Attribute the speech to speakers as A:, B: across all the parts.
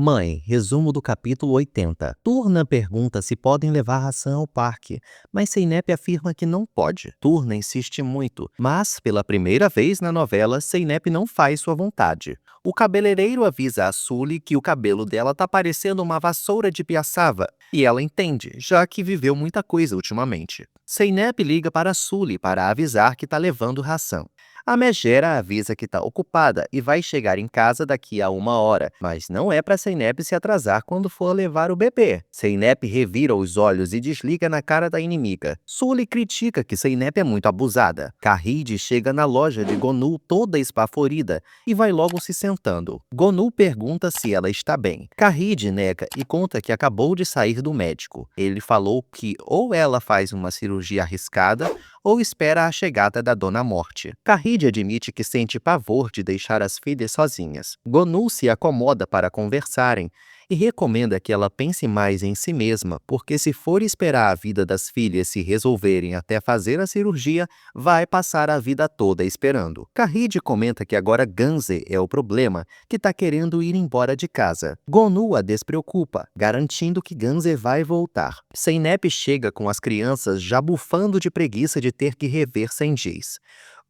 A: Mãe, resumo do capítulo 80. Turna pergunta se podem levar ração ao parque, mas Zeynep afirma que não pode. Turna insiste muito, mas, pela primeira vez na novela, Zeynep não faz sua vontade. O cabeleireiro avisa a Sully que o cabelo dela tá parecendo uma vassoura de piaçava, e ela entende, já que viveu muita coisa ultimamente. Zeynep liga para Sully para avisar que tá levando ração. A megera avisa que está ocupada e vai chegar em casa daqui a 1 hora, mas não é para Zeynep se atrasar quando for levar o bebê. Zeynep revira os olhos e desliga na cara da inimiga. Sully critica que Zeynep é muito abusada. Kahide chega na loja de Gonu toda esbaforida e vai logo se sentando. Gonu pergunta se ela está bem. Kahide nega e conta que acabou de sair do médico. Ele falou que ou ela faz uma cirurgia arriscada ou espera a chegada da Dona Morte. Kahide admite que sente pavor de deixar as filhas sozinhas. Gonu se acomoda para conversarem e recomenda que ela pense mais em si mesma, porque se for esperar a vida das filhas se resolverem até fazer a cirurgia, vai passar a vida toda esperando. Kahide comenta que agora Ganze é o problema, que está querendo ir embora de casa. Gonu a despreocupa, garantindo que Ganze vai voltar. Zeynep chega com as crianças já bufando de preguiça de ter que rever Sendiz.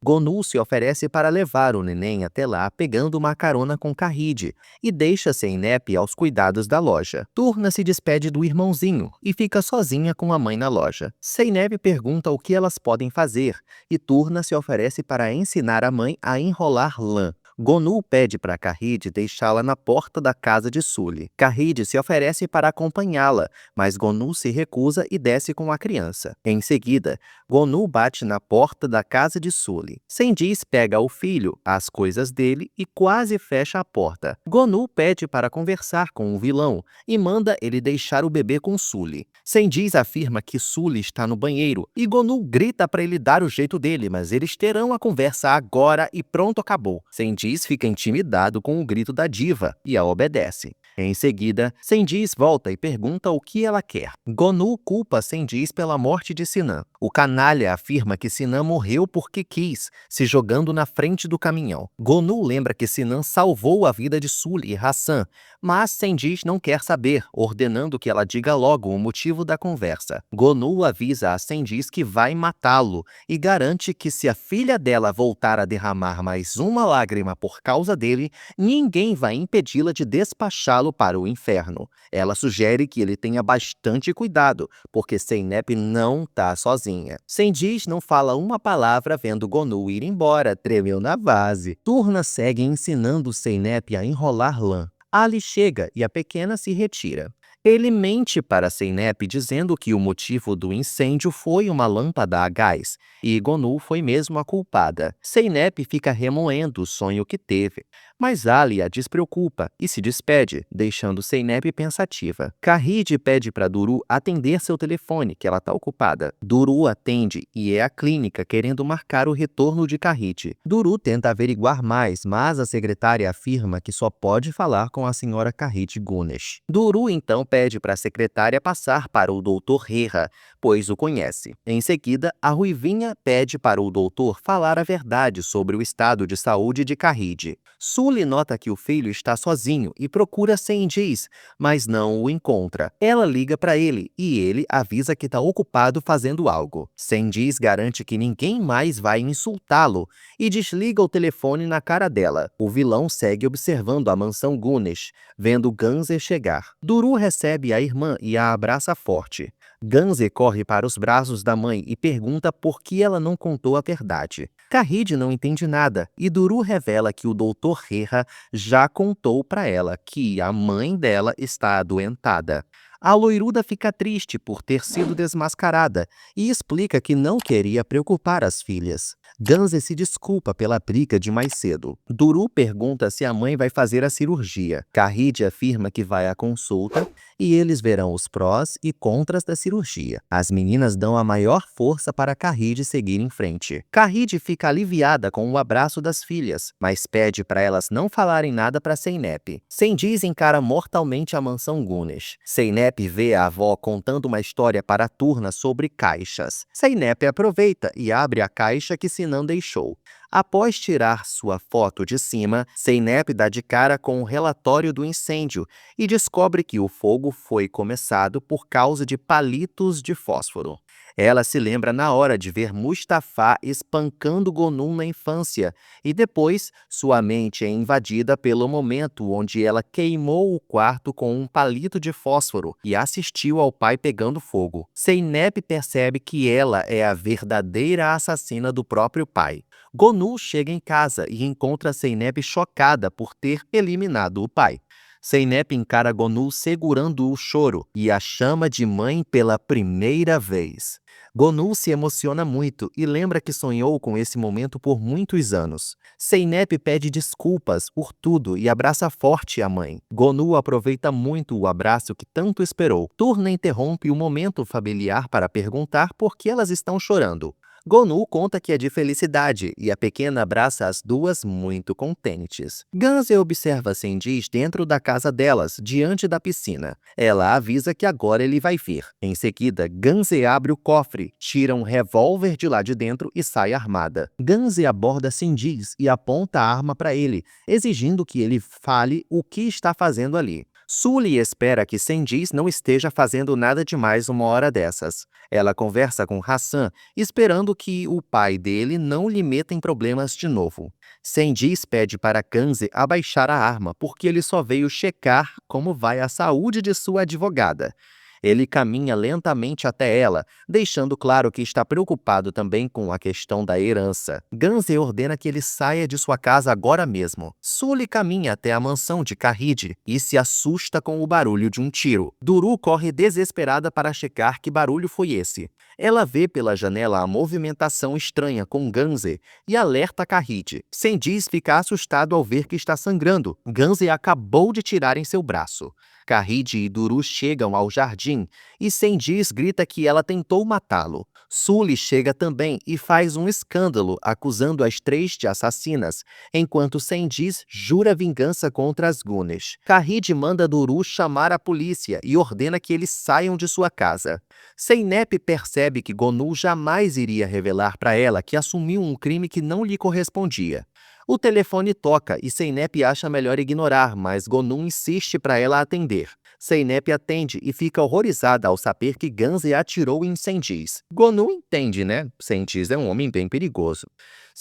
A: Gonu se oferece para levar o neném até lá pegando uma carona com Kahide e deixa Zeynep aos cuidados da loja. Turna se despede do irmãozinho e fica sozinha com a mãe na loja. Zeynep pergunta o que elas podem fazer e Turna se oferece para ensinar a mãe a enrolar lã. Gonu pede para Kahide deixá-la na porta da casa de Sully. Kahide se oferece para acompanhá-la, mas Gonu se recusa e desce com a criança. Em seguida, Gonu bate na porta da casa de Sully. Sendiz pega o filho, as coisas dele e quase fecha a porta. Gonu pede para conversar com o vilão e manda ele deixar o bebê com Sully. Sendiz afirma que Sully está no banheiro e Gonu grita para ele dar o jeito dele, mas eles terão a conversa agora e pronto, acabou. Sendiz fica intimidado com o grito da diva e a obedece. Em seguida, Sendiz volta e pergunta o que ela quer. Gonu culpa Sendiz pela morte de Sinan. O canalha afirma que Sinan morreu porque quis, se jogando na frente do caminhão. Gonu lembra que Sinan salvou a vida de Sully e Hassan, mas Sendiz não quer saber, ordenando que ela diga logo o motivo da conversa. Gonu avisa a Sendiz que vai matá-lo e garante que se a filha dela voltar a derramar mais uma lágrima por causa dele, ninguém vai impedi-la de despachá-lo para o inferno. Ela sugere que ele tenha bastante cuidado, porque Zeynep não tá sozinha. Sendiz não fala uma palavra vendo Gonu ir embora, tremeu na base. Turna segue ensinando Zeynep a enrolar lã. Ali chega e a pequena se retira. Ele mente para Zeynep dizendo que o motivo do incêndio foi uma lâmpada a gás, e Gonu foi mesmo a culpada. Zeynep fica remoendo o sonho que teve, mas Ali a despreocupa e se despede, deixando Zeynep pensativa. Kahide pede para Duru atender seu telefone, que ela está ocupada. Duru atende e é a clínica querendo marcar o retorno de Kahide. Duru tenta averiguar mais, mas a secretária afirma que só pode falar com a senhora Kahide Gunesh. Duru então pede para a secretária passar para o Dr. Herra, pois o conhece. Em seguida, a Ruivinha pede para o doutor falar a verdade sobre o estado de saúde de Kahide. Sully nota que o filho está sozinho e procura Sendiz, mas não o encontra. Ela liga para ele e ele avisa que está ocupado fazendo algo. Sendiz garante que ninguém mais vai insultá-lo e desliga o telefone na cara dela. O vilão segue observando a mansão Gunesh, vendo Ganze chegar. Duru recebe a irmã e a abraça forte. Ganze corre para os braços da mãe e pergunta por que ela não contou a verdade. Kahide não entende nada e Duru revela que o Dr. Herra já contou para ela que a mãe dela está adoentada. A loiruda fica triste por ter sido desmascarada e explica que não queria preocupar as filhas. Ganze se desculpa pela briga de mais cedo. Duru pergunta se a mãe vai fazer a cirurgia. Kahide afirma que vai à consulta e eles verão os prós e contras da cirurgia. As meninas dão a maior força para Kahide seguir em frente. Kahide fica aliviada com o abraço das filhas, mas pede para elas não falarem nada para Zeynep. Sendiz encara mortalmente a mansão Gunesh. Zeynep vê a avó contando uma história para a Turna sobre caixas. Zeynep aproveita e abre a caixa que Sinan deixou. Após tirar sua foto de cima, Zeynep dá de cara com o relatório do incêndio e descobre que o fogo foi começado por causa de palitos de fósforo. Ela se lembra na hora de ver Mustafa espancando Gonum na infância, e depois sua mente é invadida pelo momento onde ela queimou o quarto com um palito de fósforo e assistiu ao pai pegando fogo. Zeynep percebe que ela é a verdadeira assassina do próprio pai. Gonu chega em casa e encontra Zeynep chocada por ter eliminado o pai. Zeynep encara Gonu segurando o choro e a chama de mãe pela primeira vez. Gonu se emociona muito e lembra que sonhou com esse momento por muitos anos. Zeynep pede desculpas por tudo e abraça forte a mãe. Gonu aproveita muito o abraço que tanto esperou. Turna interrompe o momento familiar para perguntar por que elas estão chorando. Gonu conta que é de felicidade e a pequena abraça as duas muito contentes. Ganze observa Sendiz dentro da casa delas, diante da piscina. Ela avisa que agora ele vai vir. Em seguida, Ganze abre o cofre, tira um revólver de lá de dentro e sai armada. Ganze aborda Sendiz e aponta a arma para ele, exigindo que ele fale o que está fazendo ali. Sully espera que Sendiz não esteja fazendo nada demais uma hora dessas. Ela conversa com Hassan, esperando que o pai dele não lhe meta em problemas de novo. Sendiz pede para Ganze abaixar a arma, porque ele só veio checar como vai a saúde de sua advogada. Ele caminha lentamente até ela, deixando claro que está preocupado também com a questão da herança. Ganze ordena que ele saia de sua casa agora mesmo. Sully caminha até a mansão de Kahid e se assusta com o barulho de um tiro. Duru corre desesperada para checar que barulho foi esse. Ela vê pela janela a movimentação estranha com Ganze e alerta Kahid. Sendiz fica assustado ao ver que está sangrando. Ganze acabou de tirar em seu braço. Kahid e Duru chegam ao jardim e Sendiz grita que ela tentou matá-lo. Sully chega também e faz um escândalo acusando as três de assassinas, enquanto Sendiz jura vingança contra as Gunes. Kahid manda Duru chamar a polícia e ordena que eles saiam de sua casa. Zeynep percebe que Gonu jamais iria revelar para ela que assumiu um crime que não lhe correspondia. O telefone toca e Zeynep acha melhor ignorar, mas Gonu insiste para ela atender. Zeynep atende e fica horrorizada ao saber que Ganze atirou em Sendiz. Gonu entende, né? Sendiz é um homem bem perigoso.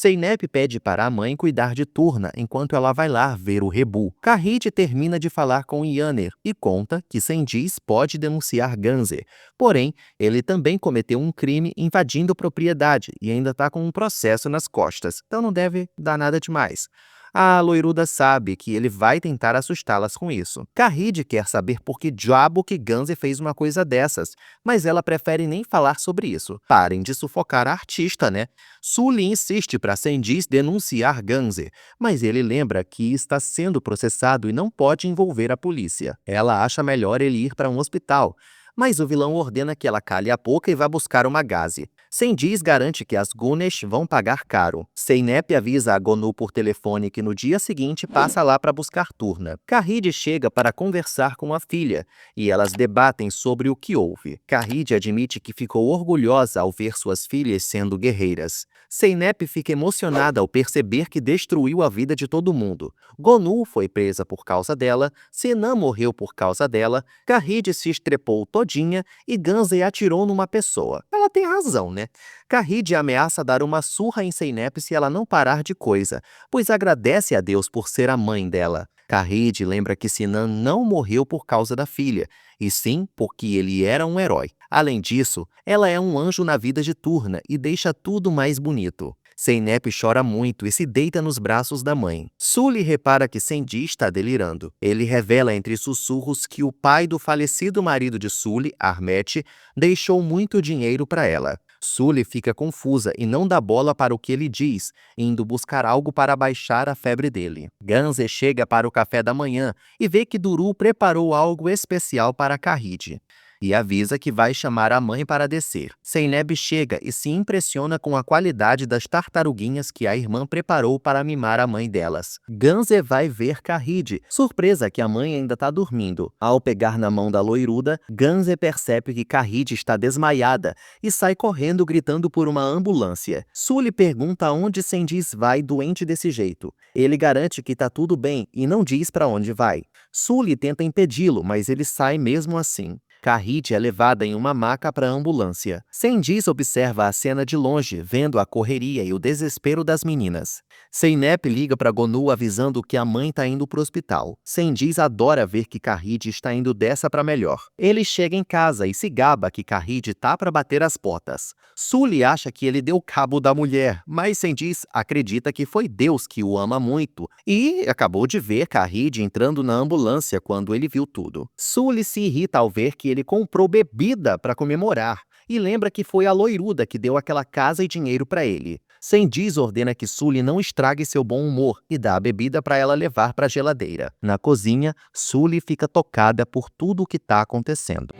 A: Zeynep pede para a mãe cuidar de Turna enquanto ela vai lá ver o Rebu. Kahid termina de falar com Yaner e conta que Sendiz pode denunciar Ganze. Porém, ele também cometeu um crime invadindo propriedade e ainda está com um processo nas costas, então não deve dar nada demais. A loiruda sabe que ele vai tentar assustá-las com isso. Kahid quer saber por que diabo que Ganze fez uma coisa dessas, mas ela prefere nem falar sobre isso. Parem de sufocar a artista, né? Sully insiste para Sendiz denunciar Ganze, mas ele lembra que está sendo processado e não pode envolver a polícia. Ela acha melhor ele ir para um hospital, mas o vilão ordena que ela cale a boca e vá buscar uma gaze. Sendiz garante que as Gunesh vão pagar caro. Zeynep avisa a Gonu por telefone que no dia seguinte passa lá para buscar Turna. Kahid chega para conversar com a filha e elas debatem sobre o que houve. Kahid admite que ficou orgulhosa ao ver suas filhas sendo guerreiras. Zeynep fica emocionada ao perceber que destruiu a vida de todo mundo. Gonu foi presa por causa dela, Sinan morreu por causa dela, Kahid se estrepou todinha e Ganze atirou numa pessoa. Ela tem razão, né? Kahid ameaça dar uma surra em Zeynep se ela não parar de coisa, pois agradece a Deus por ser a mãe dela. Kahid lembra que Sinan não morreu por causa da filha, e sim porque ele era um herói. Além disso, ela é um anjo na vida de Turna e deixa tudo mais bonito. Zeynep chora muito e se deita nos braços da mãe. Sully repara que Sendiz está delirando. Ele revela entre sussurros que o pai do falecido marido de Sully, Armet, deixou muito dinheiro para ela. Sully fica confusa e não dá bola para o que ele diz, indo buscar algo para baixar a febre dele. Ganze chega para o café da manhã e vê que Duru preparou algo especial para Kahid. e avisa que vai chamar a mãe para descer. Zeynep chega e se impressiona com a qualidade das tartaruguinhas que a irmã preparou para mimar a mãe delas. Ganze vai ver Khalid, surpresa que a mãe ainda está dormindo. Ao pegar na mão da loiruda, Ganze percebe que Khalid está desmaiada e sai correndo gritando por uma ambulância. Sully pergunta aonde Sendiz vai doente desse jeito. Ele garante que tá tudo bem e não diz para onde vai. Sully tenta impedi-lo, mas ele sai mesmo assim. Khalid é levada em uma maca para a ambulância. Sendiz observa a cena de longe, vendo a correria e o desespero das meninas. Zeynep liga para Gonu avisando que a mãe está indo para o hospital. Sendiz adora ver que Khalid está indo dessa para melhor. Ele chega em casa e se gaba que Khalid tá para bater as botas. Sully acha que ele deu cabo da mulher, mas Sendiz acredita que foi Deus que o ama muito e acabou de ver Khalid entrando na ambulância quando ele viu tudo. Sully se irrita ao ver que ele comprou bebida para comemorar e lembra que foi a loiruda que deu aquela casa e dinheiro para ele. Sendiz ordena que Sully não estrague seu bom humor e dá a bebida para ela levar para a geladeira. Na cozinha, Sully fica tocada por tudo o que está acontecendo.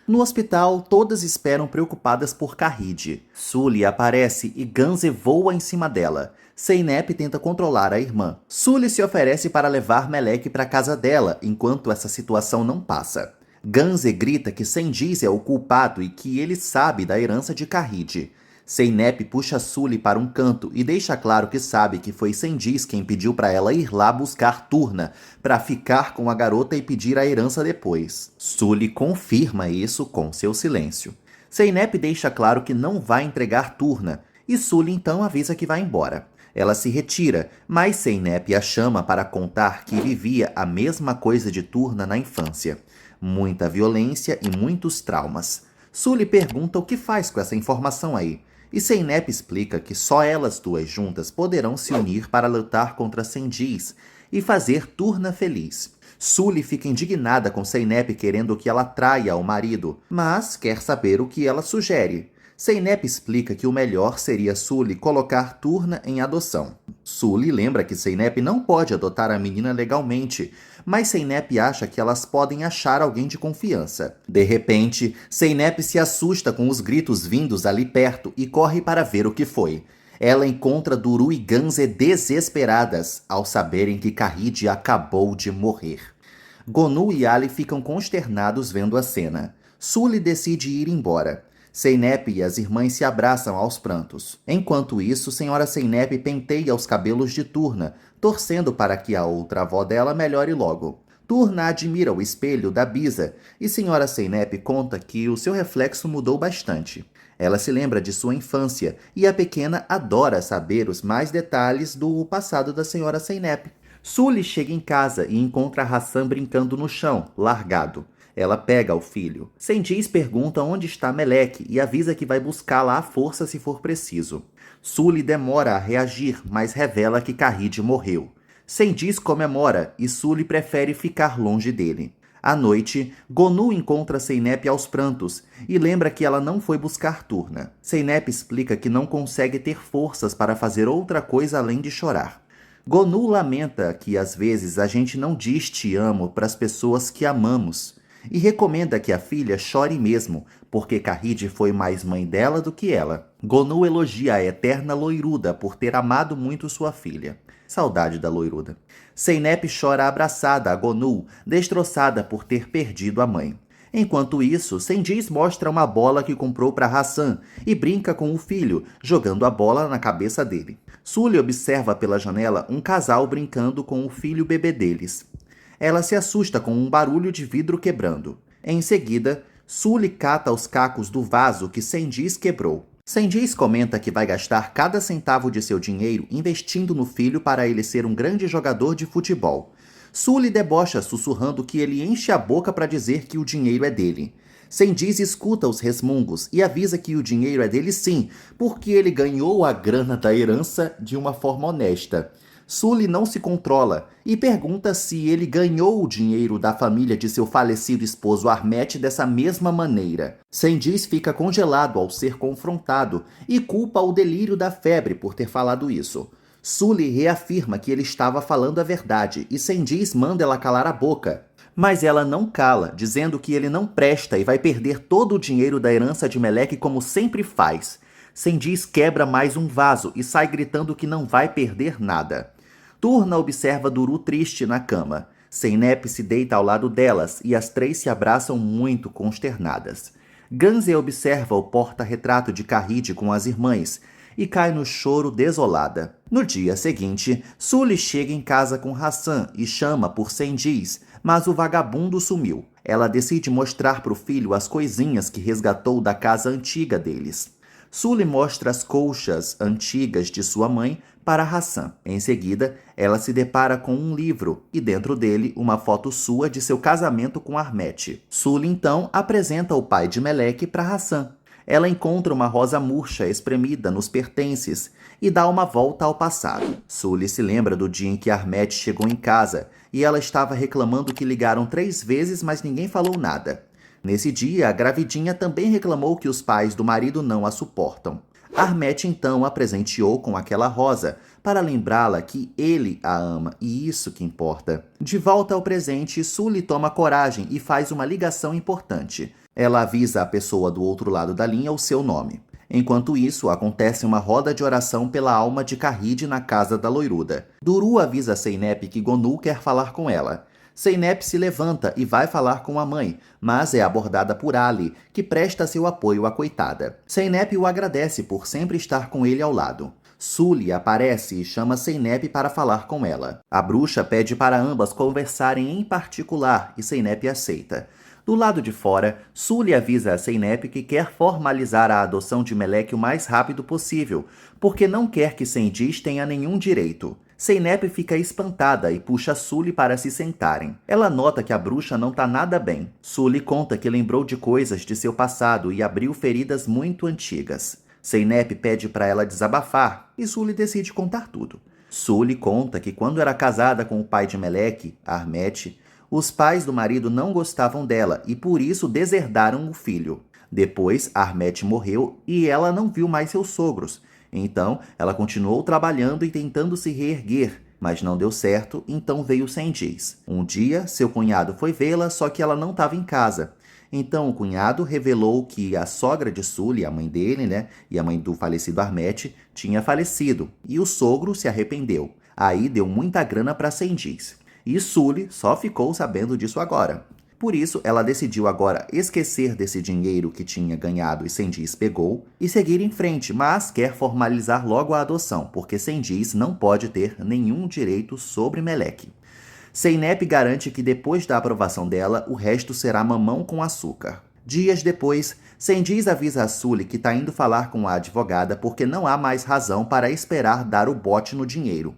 A: No hospital, todas esperam preocupadas por Khalid. Sully aparece e Ganze voa em cima dela. Zeynep tenta controlar a irmã. Sully se oferece para levar Melek para casa dela, enquanto essa situação não passa. Ganze grita que Sendiz é o culpado e que ele sabe da herança de Khalid. Zeynep puxa Sully para um canto e deixa claro que sabe que foi Sendiz quem pediu para ela ir lá buscar Turna, para ficar com a garota e pedir a herança depois. Sully confirma isso com seu silêncio. Zeynep deixa claro que não vai entregar Turna, e Sully então avisa que vai embora. Ela se retira, mas Zeynep a chama para contar que vivia a mesma coisa de Turna na infância. Muita violência e muitos traumas. Sully pergunta o que faz com essa informação aí. E Zeynep explica que só elas duas juntas poderão se unir para lutar contra Sendiz e fazer Turna feliz. Sully fica indignada com Zeynep querendo que ela traia o marido, mas quer saber o que ela sugere. Zeynep explica que o melhor seria Sully colocar Turna em adoção. Sully lembra que Zeynep não pode adotar a menina legalmente, mas Zeynep acha que elas podem achar alguém de confiança. De repente, Zeynep se assusta com os gritos vindos ali perto e corre para ver o que foi. Ela encontra Duru e Ganze desesperadas ao saberem que Khalid acabou de morrer. Gonu e Ali ficam consternados vendo a cena. Sully decide ir embora. Zeynep e as irmãs se abraçam aos prantos. Enquanto isso, Senhora Zeynep penteia os cabelos de Turna, torcendo para que a outra avó dela melhore logo. Turna admira o espelho da Bisa e Senhora Zeynep conta que o seu reflexo mudou bastante. Ela se lembra de sua infância e a pequena adora saber os mais detalhes do passado da Senhora Zeynep. Sully chega em casa e encontra Hassan brincando no chão, largado. Ela pega o filho. Sendiz pergunta onde está Melek e avisa que vai buscá-la à força se for preciso. Sully demora a reagir, mas revela que Khalid morreu. Sendiz comemora e Sully prefere ficar longe dele. À noite, Gonu encontra Zeynep aos prantos e lembra que ela não foi buscar Turna. Zeynep explica que não consegue ter forças para fazer outra coisa além de chorar. Gonu lamenta que às vezes a gente não diz te amo para as pessoas que amamos e recomenda que a filha chore mesmo, porque Khalid foi mais mãe dela do que ela. Gonu elogia a eterna loiruda por ter amado muito sua filha. Saudade da loiruda. Zeynep chora abraçada a Gonu, destroçada por ter perdido a mãe. Enquanto isso, Sendiz mostra uma bola que comprou para Hassan e brinca com o filho, jogando a bola na cabeça dele. Sully observa pela janela um casal brincando com o filho bebê deles. Ela se assusta com um barulho de vidro quebrando. Em seguida, Sully cata os cacos do vaso que Sendiz quebrou. Sendiz comenta que vai gastar cada centavo de seu dinheiro investindo no filho para ele ser um grande jogador de futebol. Sully debocha sussurrando que ele enche a boca para dizer que o dinheiro é dele. Sendiz escuta os resmungos e avisa que o dinheiro é dele sim, porque ele ganhou a grana da herança de uma forma honesta. Sully não se controla e pergunta se ele ganhou o dinheiro da família de seu falecido esposo Ahmet dessa mesma maneira. Cengiz fica congelado ao ser confrontado e culpa o delírio da febre por ter falado isso. Sully reafirma que ele estava falando a verdade e Cengiz manda ela calar a boca. Mas ela não cala, dizendo que ele não presta e vai perder todo o dinheiro da herança de Meleque como sempre faz. Cengiz quebra mais um vaso e sai gritando que não vai perder nada. Turna observa Duru triste na cama. Zeynep se deita ao lado delas e as três se abraçam muito consternadas. Ganze observa o porta-retrato de Kahide com as irmãs e cai no choro desolada. No dia seguinte, Sully chega em casa com Hassan e chama por Cengiz, mas o vagabundo sumiu. Ela decide mostrar para o filho as coisinhas que resgatou da casa antiga deles. Sully mostra as colchas antigas de sua mãe para Hassan. Em seguida, ela se depara com um livro e dentro dele uma foto sua de seu casamento com Ahmet. Sully então apresenta o pai de Meleque para Hassan. Ela encontra uma rosa murcha espremida nos pertences e dá uma volta ao passado. Sully se lembra do dia em que Ahmet chegou em casa e ela estava reclamando que ligaram 3 vezes, mas ninguém falou nada. Nesse dia, a gravidinha também reclamou que os pais do marido não a suportam. Ahmet então a presenteou com aquela rosa para lembrá-la que ele a ama e isso que importa. De volta ao presente, Sully toma coragem e faz uma ligação importante. Ela avisa a pessoa do outro lado da linha o seu nome. Enquanto isso, acontece uma roda de oração pela alma de Kahide na casa da loiruda. Duru avisa Zeynep que Gonu quer falar com ela. Zeynep se levanta e vai falar com a mãe, mas é abordada por Ali, que presta seu apoio à coitada. Zeynep o agradece por sempre estar com ele ao lado. Sully aparece e chama Zeynep para falar com ela. A bruxa pede para ambas conversarem em particular e Zeynep aceita. Do lado de fora, Sully avisa a Zeynep que quer formalizar a adoção de Meleque o mais rápido possível, porque não quer que Cengiz tenha nenhum direito. Zeynep fica espantada e puxa Sully para se sentarem. Ela nota que a bruxa não está nada bem. Sully conta que lembrou de coisas de seu passado e abriu feridas muito antigas. Zeynep pede para ela desabafar e Sully decide contar tudo. Sully conta que quando era casada com o pai de Meleque, Ahmet, os pais do marido não gostavam dela e por isso deserdaram o filho. Depois, Ahmet morreu e ela não viu mais seus sogros. Então, ela continuou trabalhando e tentando se reerguer, mas não deu certo, então veio Cengiz. Um dia, seu cunhado foi vê-la, só que ela não estava em casa. Então, o cunhado revelou que a sogra de Sully, a mãe dele, e a mãe do falecido Ahmet, tinha falecido, e o sogro se arrependeu. Aí deu muita grana para Cengiz. E Sully só ficou sabendo disso agora. Por isso, ela decidiu agora esquecer desse dinheiro que tinha ganhado e Cengiz pegou e seguir em frente, mas quer formalizar logo a adoção, porque Cengiz não pode ter nenhum direito sobre Meleque. Zeynep garante que depois da aprovação dela, o resto será mamão com açúcar. Dias depois, Cengiz avisa a Sully que está indo falar com a advogada porque não há mais razão para esperar dar o bote no dinheiro.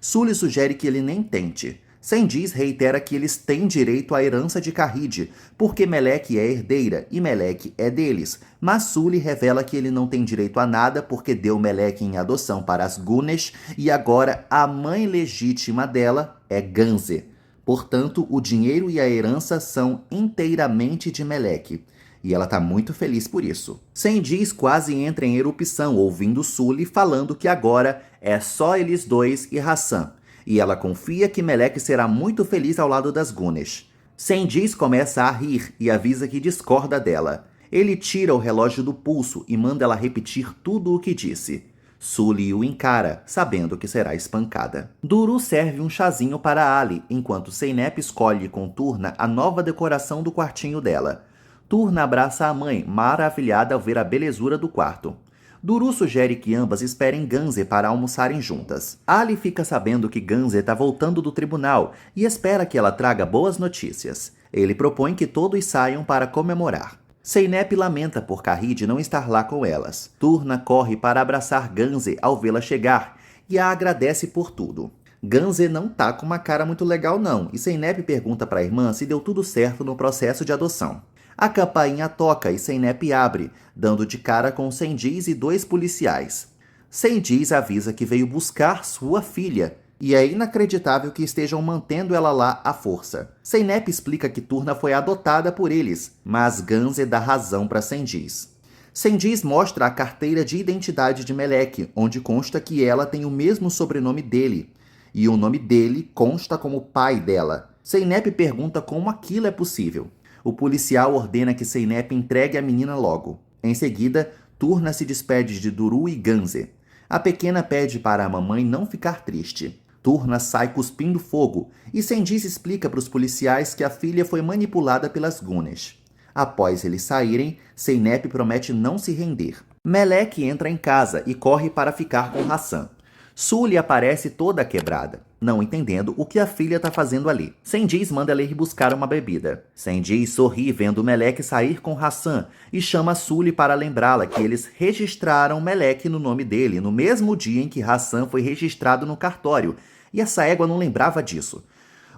A: Sully sugere que ele nem tente. Cengiz reitera que eles têm direito à herança de Kahide, porque Meleque é herdeira e Meleque é deles, mas Sully revela que ele não tem direito a nada porque deu Meleque em adoção para as Gunesh e agora a mãe legítima dela é Ganze. Portanto, o dinheiro e a herança são inteiramente de Meleque. E ela está muito feliz por isso. Cengiz quase entra em erupção ouvindo Sully falando que agora é só eles dois e Hassan. E ela confia que Meleque será muito feliz ao lado das Gunesh. Cengiz começa a rir e avisa que discorda dela. Ele tira o relógio do pulso e manda ela repetir tudo o que disse. Sully o encara, sabendo que será espancada. Duru serve um chazinho para Ali, enquanto Zeynep escolhe com Turna a nova decoração do quartinho dela. Turna abraça a mãe, maravilhada ao ver a belezura do quarto. Duru sugere que ambas esperem Ganze para almoçarem juntas. Ali fica sabendo que Ganze está voltando do tribunal e espera que ela traga boas notícias. Ele propõe que todos saiam para comemorar. Zeynep lamenta por Kahide não estar lá com elas. Turna corre para abraçar Ganze ao vê-la chegar e a agradece por tudo. Ganze não tá com uma cara muito legal não, e Zeynep pergunta para a irmã se deu tudo certo no processo de adoção. A campainha toca e Zeynep abre, dando de cara com Cengiz e 2 policiais. Cengiz avisa que veio buscar sua filha,
B: e é inacreditável que estejam mantendo ela lá à força. Zeynep explica que Turna foi adotada por eles, mas Ganze dá razão para Sendiz. Sendiz mostra a carteira de identidade de Melek, onde consta que ela tem o mesmo sobrenome dele, e o nome dele consta como pai dela. Zeynep pergunta como aquilo é possível. O policial ordena que Zeynep entregue a menina logo. Em seguida, Turna se despede de Duru e Ganze. A pequena pede para a mamãe não ficar triste. Turna sai cuspindo fogo e Sendiz explica para os policiais que a filha foi manipulada pelas Gunes. Após eles saírem, Zeynep promete não se render. Melek entra em casa e corre para ficar com Hassan. Sully aparece toda quebrada, não entendendo o que a filha está fazendo ali. Sendiz manda ela ir buscar uma bebida. Sendiz sorri vendo Melek sair com Hassan e chama Sully para lembrá-la que eles registraram Melek no nome dele no mesmo dia em que Hassan foi registrado no cartório, e essa égua não lembrava disso.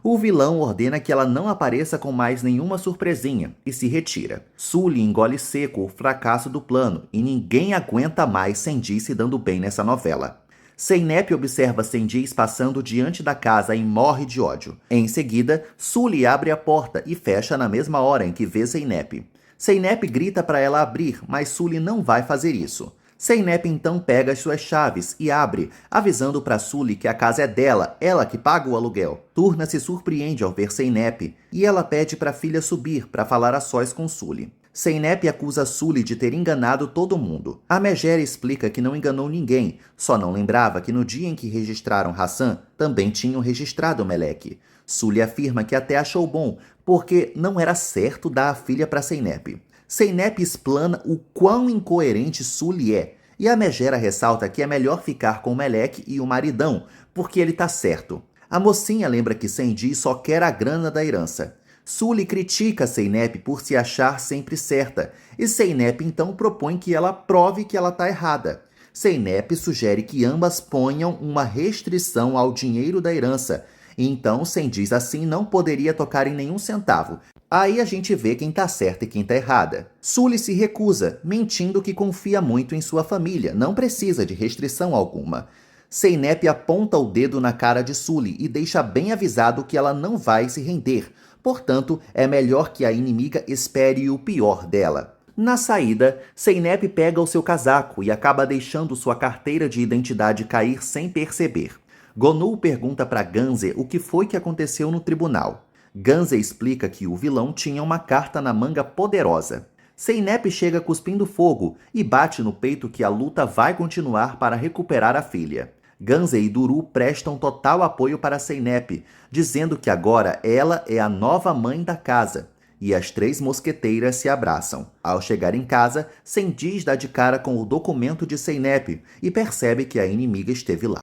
B: O vilão ordena que ela não apareça com mais nenhuma surpresinha e se retira. Sully engole seco o fracasso do plano e ninguém aguenta mais Sendiz se dando bem nessa novela. Zeynep observa Sendiz passando diante da casa e morre de ódio. Em seguida, Sully abre a porta e fecha na mesma hora em que vê Zeynep. Zeynep grita para ela abrir, mas Sully não vai fazer isso. Zeynep então pega as suas chaves e abre, avisando para Sully que a casa é dela, ela que paga o aluguel. Turna se surpreende ao ver Zeynep e ela pede para a filha subir para falar a sós com Sully. Zeynep acusa Sully de ter enganado todo mundo. A Megera explica que não enganou ninguém, só não lembrava que no dia em que registraram Hassan, também tinham registrado Melek. Sully afirma que até achou bom, porque não era certo dar a filha para Zeynep. Zeynep explana o quão incoerente Sully é, e a Megera ressalta que é melhor ficar com Melek e o maridão, porque ele tá certo. A mocinha lembra que Sendiz só quer a grana da herança. Sully critica Zeynep por se achar sempre certa, e Zeynep então propõe que ela prove que ela está errada. Zeynep sugere que ambas ponham uma restrição ao dinheiro da herança, e então Sendiz assim não poderia tocar em nenhum centavo. Aí a gente vê quem tá certa e quem tá errada. Sully se recusa, mentindo que confia muito em sua família, não precisa de restrição alguma. Zeynep aponta o dedo na cara de Sully e deixa bem avisado que ela não vai se render. Portanto, é melhor que a inimiga espere o pior dela. Na saída, Zeynep pega o seu casaco e acaba deixando sua carteira de identidade cair sem perceber. Gonul pergunta para Ganze o que foi que aconteceu no tribunal. Ganze explica que o vilão tinha uma carta na manga poderosa. Zeynep chega cuspindo fogo e bate no peito que a luta vai continuar para recuperar a filha. Ganze e Duru prestam total apoio para Zeynep, dizendo que agora ela é a nova mãe da casa. E as três mosqueteiras se abraçam. Ao chegar em casa, Sendiz dá de cara com o documento de Zeynep e percebe que a inimiga esteve lá.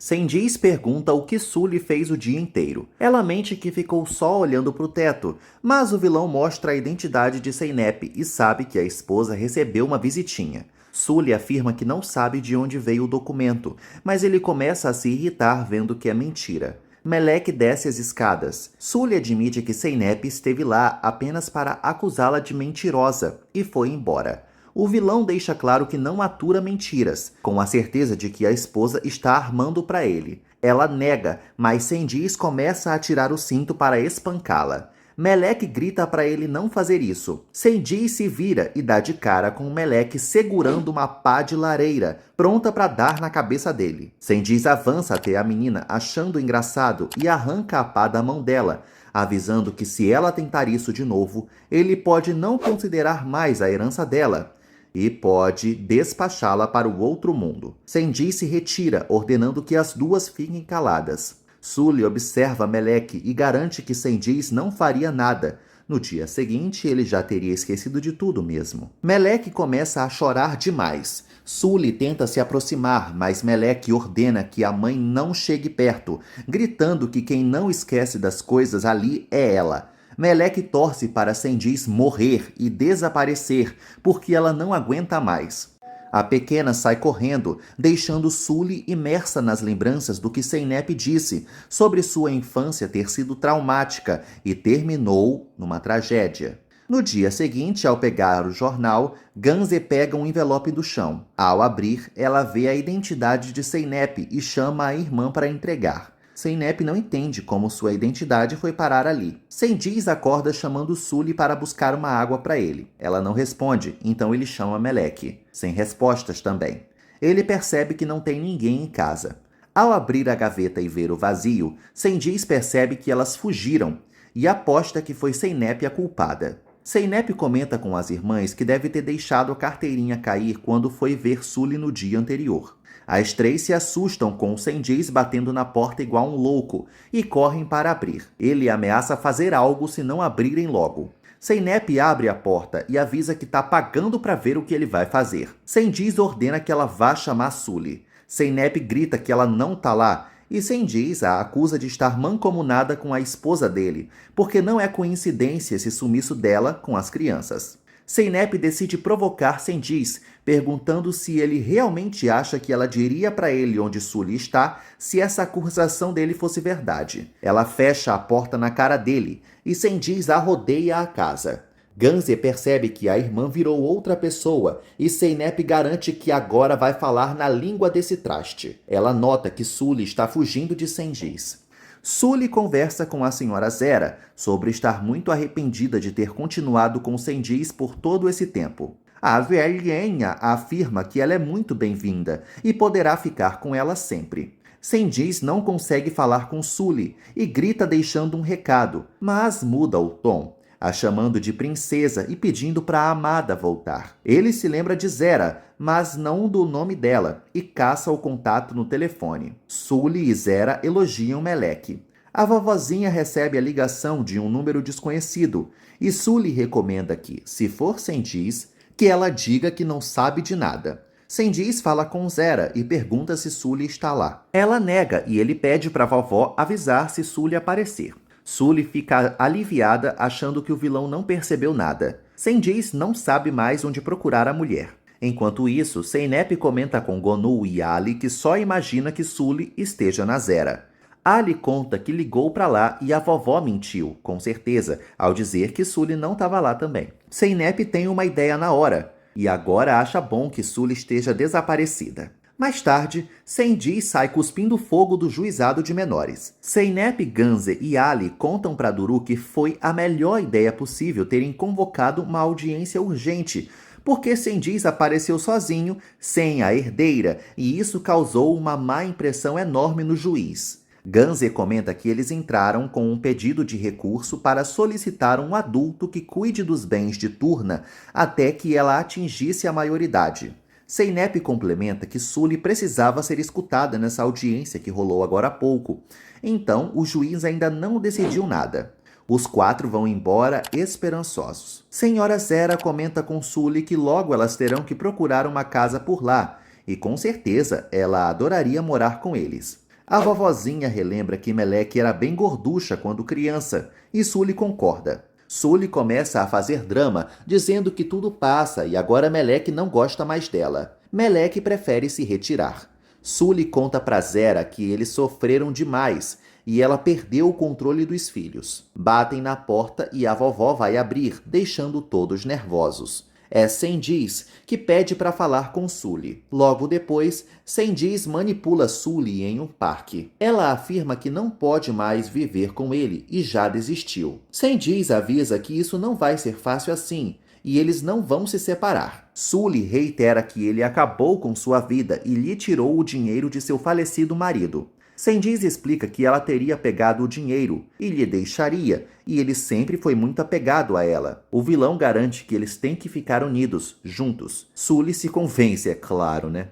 B: Sendiz pergunta o que Sully fez o dia inteiro. Ela mente que ficou só olhando para o teto, mas o vilão mostra a identidade de Zeynep e sabe que a esposa recebeu uma visitinha. Sully afirma que não sabe de onde veio o documento, mas ele começa a se irritar vendo que é mentira. Melek desce as escadas. Sully admite que Zeynep esteve lá apenas para acusá-la de mentirosa e foi embora. O vilão deixa claro que não atura mentiras, com a certeza de que a esposa está armando para ele. Ela nega, mas Sendiz começa a atirar o cinto para espancá-la. Melek grita para ele não fazer isso. Sendiz se vira e dá de cara com Melek segurando uma pá de lareira, pronta para dar na cabeça dele. Sendiz avança até a menina, achando engraçado, e arranca a pá da mão dela, avisando que se ela tentar isso de novo, ele pode não considerar mais a herança dela e pode despachá-la para o outro mundo. Sendiz se retira, ordenando que as duas fiquem caladas. Sully observa Melek e garante que Sendiz não faria nada. No dia seguinte, ele já teria esquecido de tudo mesmo. Melek começa a chorar demais. Sully tenta se aproximar, mas Melek ordena que a mãe não chegue perto, gritando que quem não esquece das coisas ali é ela. Melek torce para Sendiz morrer e desaparecer, porque ela não aguenta mais. A pequena sai correndo, deixando Sully imersa nas lembranças do que Zeynep disse sobre sua infância ter sido traumática e terminou numa tragédia. No dia seguinte, ao pegar o jornal, Ganze pega um envelope do chão. Ao abrir, ela vê a identidade de Zeynep e chama a irmã para entregar. Zeynep não entende como sua identidade foi parar ali. Cengiz acorda chamando Sully para buscar uma água para ele. Ela não responde, então ele chama Melek, sem respostas também. Ele percebe que não tem ninguém em casa. Ao abrir a gaveta e ver o vazio, Cengiz percebe que elas fugiram e aposta que foi Zeynep a culpada. Zeynep comenta com as irmãs que deve ter deixado a carteirinha cair quando foi ver Sully no dia anterior. As três se assustam com o Cengiz batendo na porta igual um louco e correm para abrir. Ele ameaça fazer algo se não abrirem logo. Zeynep abre a porta e avisa que está pagando para ver o que ele vai fazer. Cengiz ordena que ela vá chamar Sully. Zeynep grita que ela não está lá e Cengiz a acusa de estar mancomunada com a esposa dele, porque não é coincidência esse sumiço dela com as crianças. Zeynep decide provocar Cengiz, perguntando se ele realmente acha que ela diria para ele onde Sully está se essa acusação dele fosse verdade. Ela fecha a porta na cara dele e Cengiz a rodeia a casa. Ganze percebe que a irmã virou outra pessoa e Zeynep garante que agora vai falar na língua desse traste. Ela nota que Sully está fugindo de Cengiz. Sully conversa com a senhora Zera sobre estar muito arrependida de ter continuado com Cengiz por todo esse tempo. A velhinha afirma que ela é muito bem-vinda e poderá ficar com ela sempre. Cengiz não consegue falar com Sully e grita deixando um recado, mas muda o tom, a chamando de princesa e pedindo para a amada voltar. Ele se lembra de Zera, mas não do nome dela, e caça o contato no telefone. Sully e Zera elogiam Melek. A vovozinha recebe a ligação de um número desconhecido, e Sully recomenda que, se for Cengiz, que ela diga que não sabe de nada. Cengiz fala com Zera e pergunta se Sully está lá. Ela nega e ele pede para a vovó avisar se Sully aparecer. Sully fica aliviada achando que o vilão não percebeu nada. Cengiz não sabe mais onde procurar a mulher. Enquanto isso, Zeynep comenta com Gonu e Ali que só imagina que Sully esteja na Zera. Ali conta que ligou para lá e a vovó mentiu, com certeza, ao dizer que Sully não estava lá também. Zeynep tem uma ideia na hora e agora acha bom que Sully esteja desaparecida. Mais tarde, Cengiz sai cuspindo fogo do juizado de menores. Zeynep, Ganze e Ali contam para Duru que foi a melhor ideia possível terem convocado uma audiência urgente, porque Cengiz apareceu sozinho, sem a herdeira, e isso causou uma má impressão enorme no juiz. Ganze comenta que eles entraram com um pedido de recurso para solicitar um adulto que cuide dos bens de Turna até que ela atingisse a maioridade. Zeynep complementa que Sully precisava ser escutada nessa audiência que rolou agora há pouco. Então, o juiz ainda não decidiu nada. Os quatro vão embora esperançosos. Senhora Zera comenta com Sully que logo elas terão que procurar uma casa por lá, e com certeza ela adoraria morar com eles. A vovozinha relembra que Melek era bem gorducha quando criança, e Sully concorda. Sully começa a fazer drama, dizendo que tudo passa e agora Melek não gosta mais dela. Melek prefere se retirar. Sully conta para Zera que eles sofreram demais e ela perdeu o controle dos filhos. Batem na porta e a vovó vai abrir, deixando todos nervosos. É Cengiz que pede para falar com Sully. Logo depois, Cengiz manipula Sully em um parque. Ela afirma que não pode mais viver com ele e já desistiu. Cengiz avisa que isso não vai ser fácil assim e eles não vão se separar. Sully reitera que ele acabou com sua vida e lhe tirou o dinheiro de seu falecido marido. Cengiz explica que ela teria pegado o dinheiro e lhe deixaria, e ele sempre foi muito apegado a ela. O vilão garante que eles têm que ficar unidos, juntos. Sully se convence, é claro, né?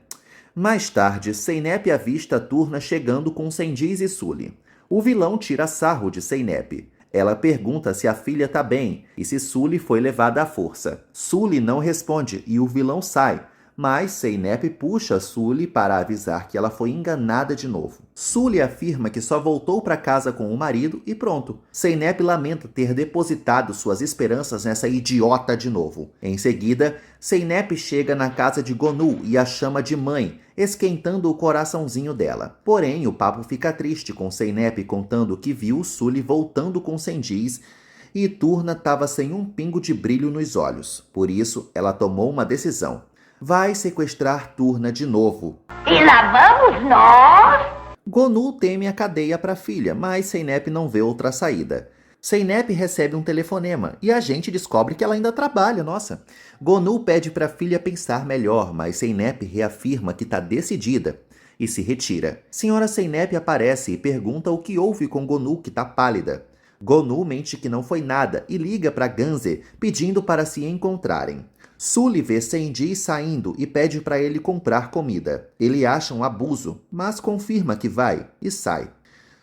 B: Mais tarde, Zeynep avista Turna chegando com Cengiz e Sully. O vilão tira sarro de Zeynep. Ela pergunta se a filha tá bem e se Sully foi levada à força. Sully não responde e o vilão sai, mas Zeynep puxa Sully para avisar que ela foi enganada de novo. Sully afirma que só voltou para casa com o marido e pronto. Zeynep lamenta ter depositado suas esperanças nessa idiota de novo. Em seguida, Zeynep chega na casa de Gonu e a chama de mãe, esquentando o coraçãozinho dela. Porém, o papo fica triste com Zeynep contando que viu Sully voltando com Cengiz e Turna estava sem um pingo de brilho nos olhos. Por isso, ela tomou uma decisão. Vai sequestrar Turna de novo.
C: E lá vamos nós?
B: Gonu teme a cadeia para a filha, mas Seinep não vê outra saída. Seinep recebe um telefonema e a gente descobre que ela ainda trabalha, nossa. Gonu pede para a filha pensar melhor, mas Seinep reafirma que está decidida e se retira. Senhora Seinep aparece e pergunta o que houve com Gonu, que está pálida. Gonu mente que não foi nada e liga para Ganze pedindo para se encontrarem. Sully vê Senji saindo e pede para ele comprar comida. Ele acha um abuso, mas confirma que vai e sai.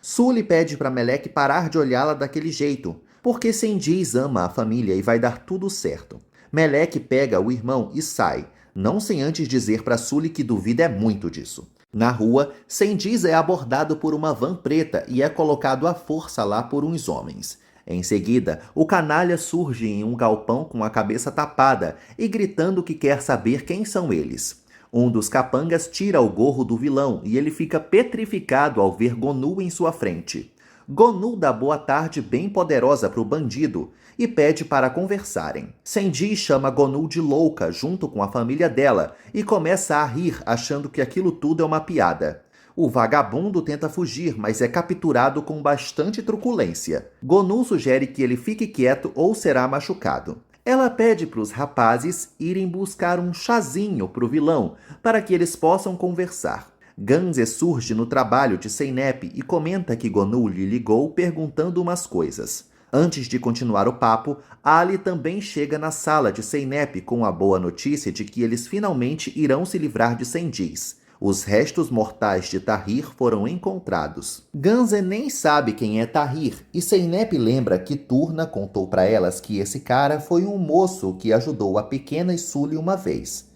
B: Sully pede para Melek parar de olhá-la daquele jeito, porque Senji ama a família e vai dar tudo certo. Melek pega o irmão e sai, não sem antes dizer para Sully que duvida muito disso. Na rua, Senji é abordado por uma van preta e é colocado à força lá por uns homens. Em seguida, o canalha surge em um galpão com a cabeça tapada e gritando que quer saber quem são eles. Um dos capangas tira o gorro do vilão e ele fica petrificado ao ver Gonu em sua frente. Gonu dá boa tarde bem poderosa para o bandido e pede para conversarem. Senji chama Gonu de louca junto com a família dela e começa a rir achando que aquilo tudo é uma piada. O vagabundo tenta fugir, mas é capturado com bastante truculência. Gonu sugere que ele fique quieto ou será machucado. Ela pede para os rapazes irem buscar um chazinho para o vilão, para que eles possam conversar. Ganze surge no trabalho de Seinep e comenta que Gonu lhe ligou perguntando umas coisas. Antes de continuar o papo, Ali também chega na sala de Seinep com a boa notícia de que eles finalmente irão se livrar de Sendiz. Os restos mortais de Tahir foram encontrados. Ganze nem sabe quem é Tahir, e Seinep lembra que Turna contou para elas que esse cara foi um moço que ajudou a pequena Sully uma vez.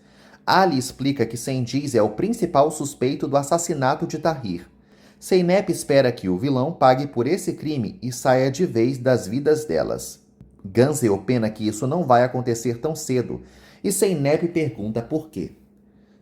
B: Ali explica que Sendiz é o principal suspeito do assassinato de Tahir. Seinep espera que o vilão pague por esse crime e saia de vez das vidas delas. Ganze opina que isso não vai acontecer tão cedo, e Seinep pergunta por quê.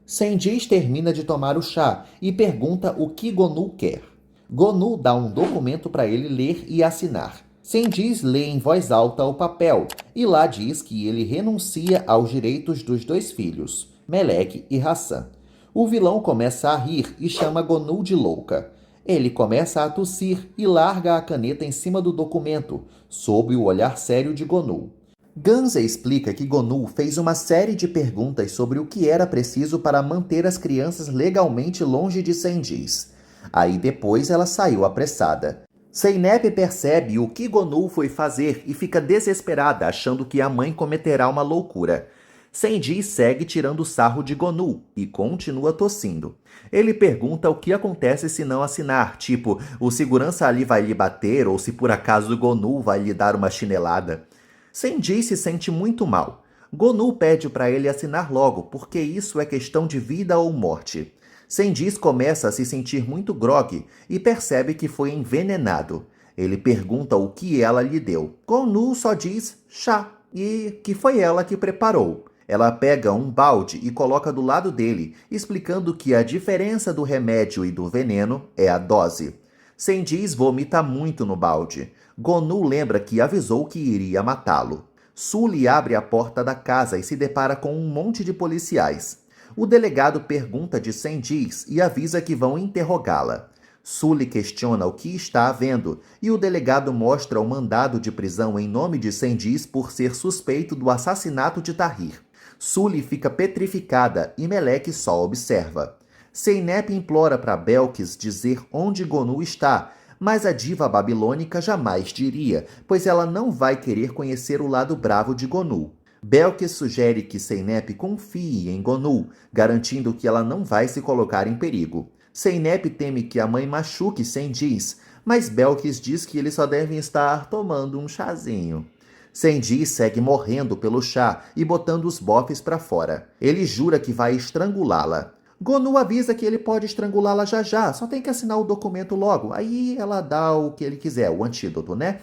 B: Sendiz termina de tomar o chá e pergunta o que Gonu quer. Gonu dá um documento para ele ler e assinar. Sendiz lê em voz alta o papel e lá diz que ele renuncia aos direitos dos dois filhos, Melek e Hassan. O vilão começa a rir e chama Gonu de louca. Ele começa a tossir e larga a caneta em cima do documento, sob o olhar sério de Gonu. Ganze explica que Gonu fez uma série de perguntas sobre o que era preciso para manter as crianças legalmente longe de Sendiz. Aí depois ela saiu apressada. Seinep percebe o que Gonu foi fazer e fica desesperada, achando que a mãe cometerá uma loucura. Sendiz segue tirando sarro de Gonu e continua tossindo. Ele pergunta o que acontece se não assinar, tipo, o segurança ali vai lhe bater ou se por acaso Gonu vai lhe dar uma chinelada. Sendiz se sente muito mal. Gonu pede para ele assinar logo, porque isso é questão de vida ou morte. Sendiz começa a se sentir muito grogue e percebe que foi envenenado. Ele pergunta o que ela lhe deu. Gonu só diz chá e que foi ela que preparou. Ela pega um balde e coloca do lado dele, explicando que a diferença do remédio e do veneno é a dose. Sendiz vomita muito no balde. Gonu lembra que avisou que iria matá-lo. Sully abre a porta da casa e se depara com um monte de policiais. O delegado pergunta de Sendiz e avisa que vão interrogá-la. Sully questiona o que está havendo e o delegado mostra o mandado de prisão em nome de Sendiz por ser suspeito do assassinato de Tahir. Sully fica petrificada e Melek só observa. Seinep implora para Belkis dizer onde Gonu está, mas a diva babilônica jamais diria, pois ela não vai querer conhecer o lado bravo de Gonu. Belkis sugere que Seinep confie em Gonu, garantindo que ela não vai se colocar em perigo. Seinep teme que a mãe machuque Sendiz, mas Belkis diz que eles só devem estar tomando um chazinho. Sendiz segue morrendo pelo chá e botando os bofes para fora. Ele jura que vai estrangulá-la. Gonu avisa que ele pode estrangulá-la já já, só tem que assinar o documento logo. Aí ela dá o que ele quiser, o antídoto, né?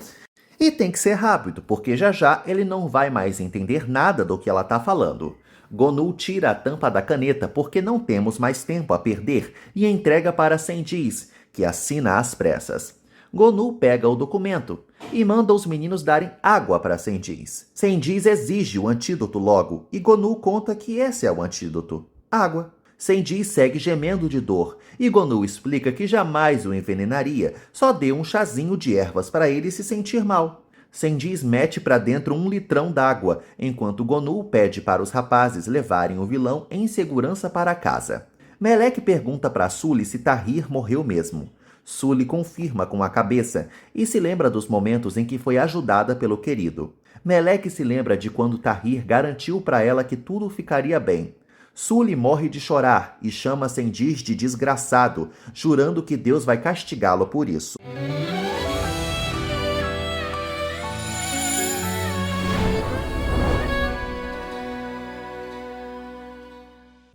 B: E tem que ser rápido, porque já já ele não vai mais entender nada do que ela tá falando. Gonu tira a tampa da caneta porque não temos mais tempo a perder e entrega para Sendiz, que assina às pressas. Gonu pega o documento. e manda os meninos darem água para Sendiz. Sendiz exige o antídoto logo e Gonu conta que esse é o antídoto: água. Sendiz segue gemendo de dor e Gonu explica que jamais o envenenaria, só deu um chazinho de ervas para ele se sentir mal. Sendiz mete para dentro 1 litrão d'água, enquanto Gonu pede para os rapazes levarem o vilão em segurança para casa. Meleque pergunta para Sully se Tahir morreu mesmo. Sully confirma com a cabeça e se lembra dos momentos em que foi ajudada pelo querido. Meleque se lembra de quando Tahir garantiu para ela que tudo ficaria bem. Sully morre de chorar e chama Sendiz de desgraçado, jurando que Deus vai castigá-lo por isso.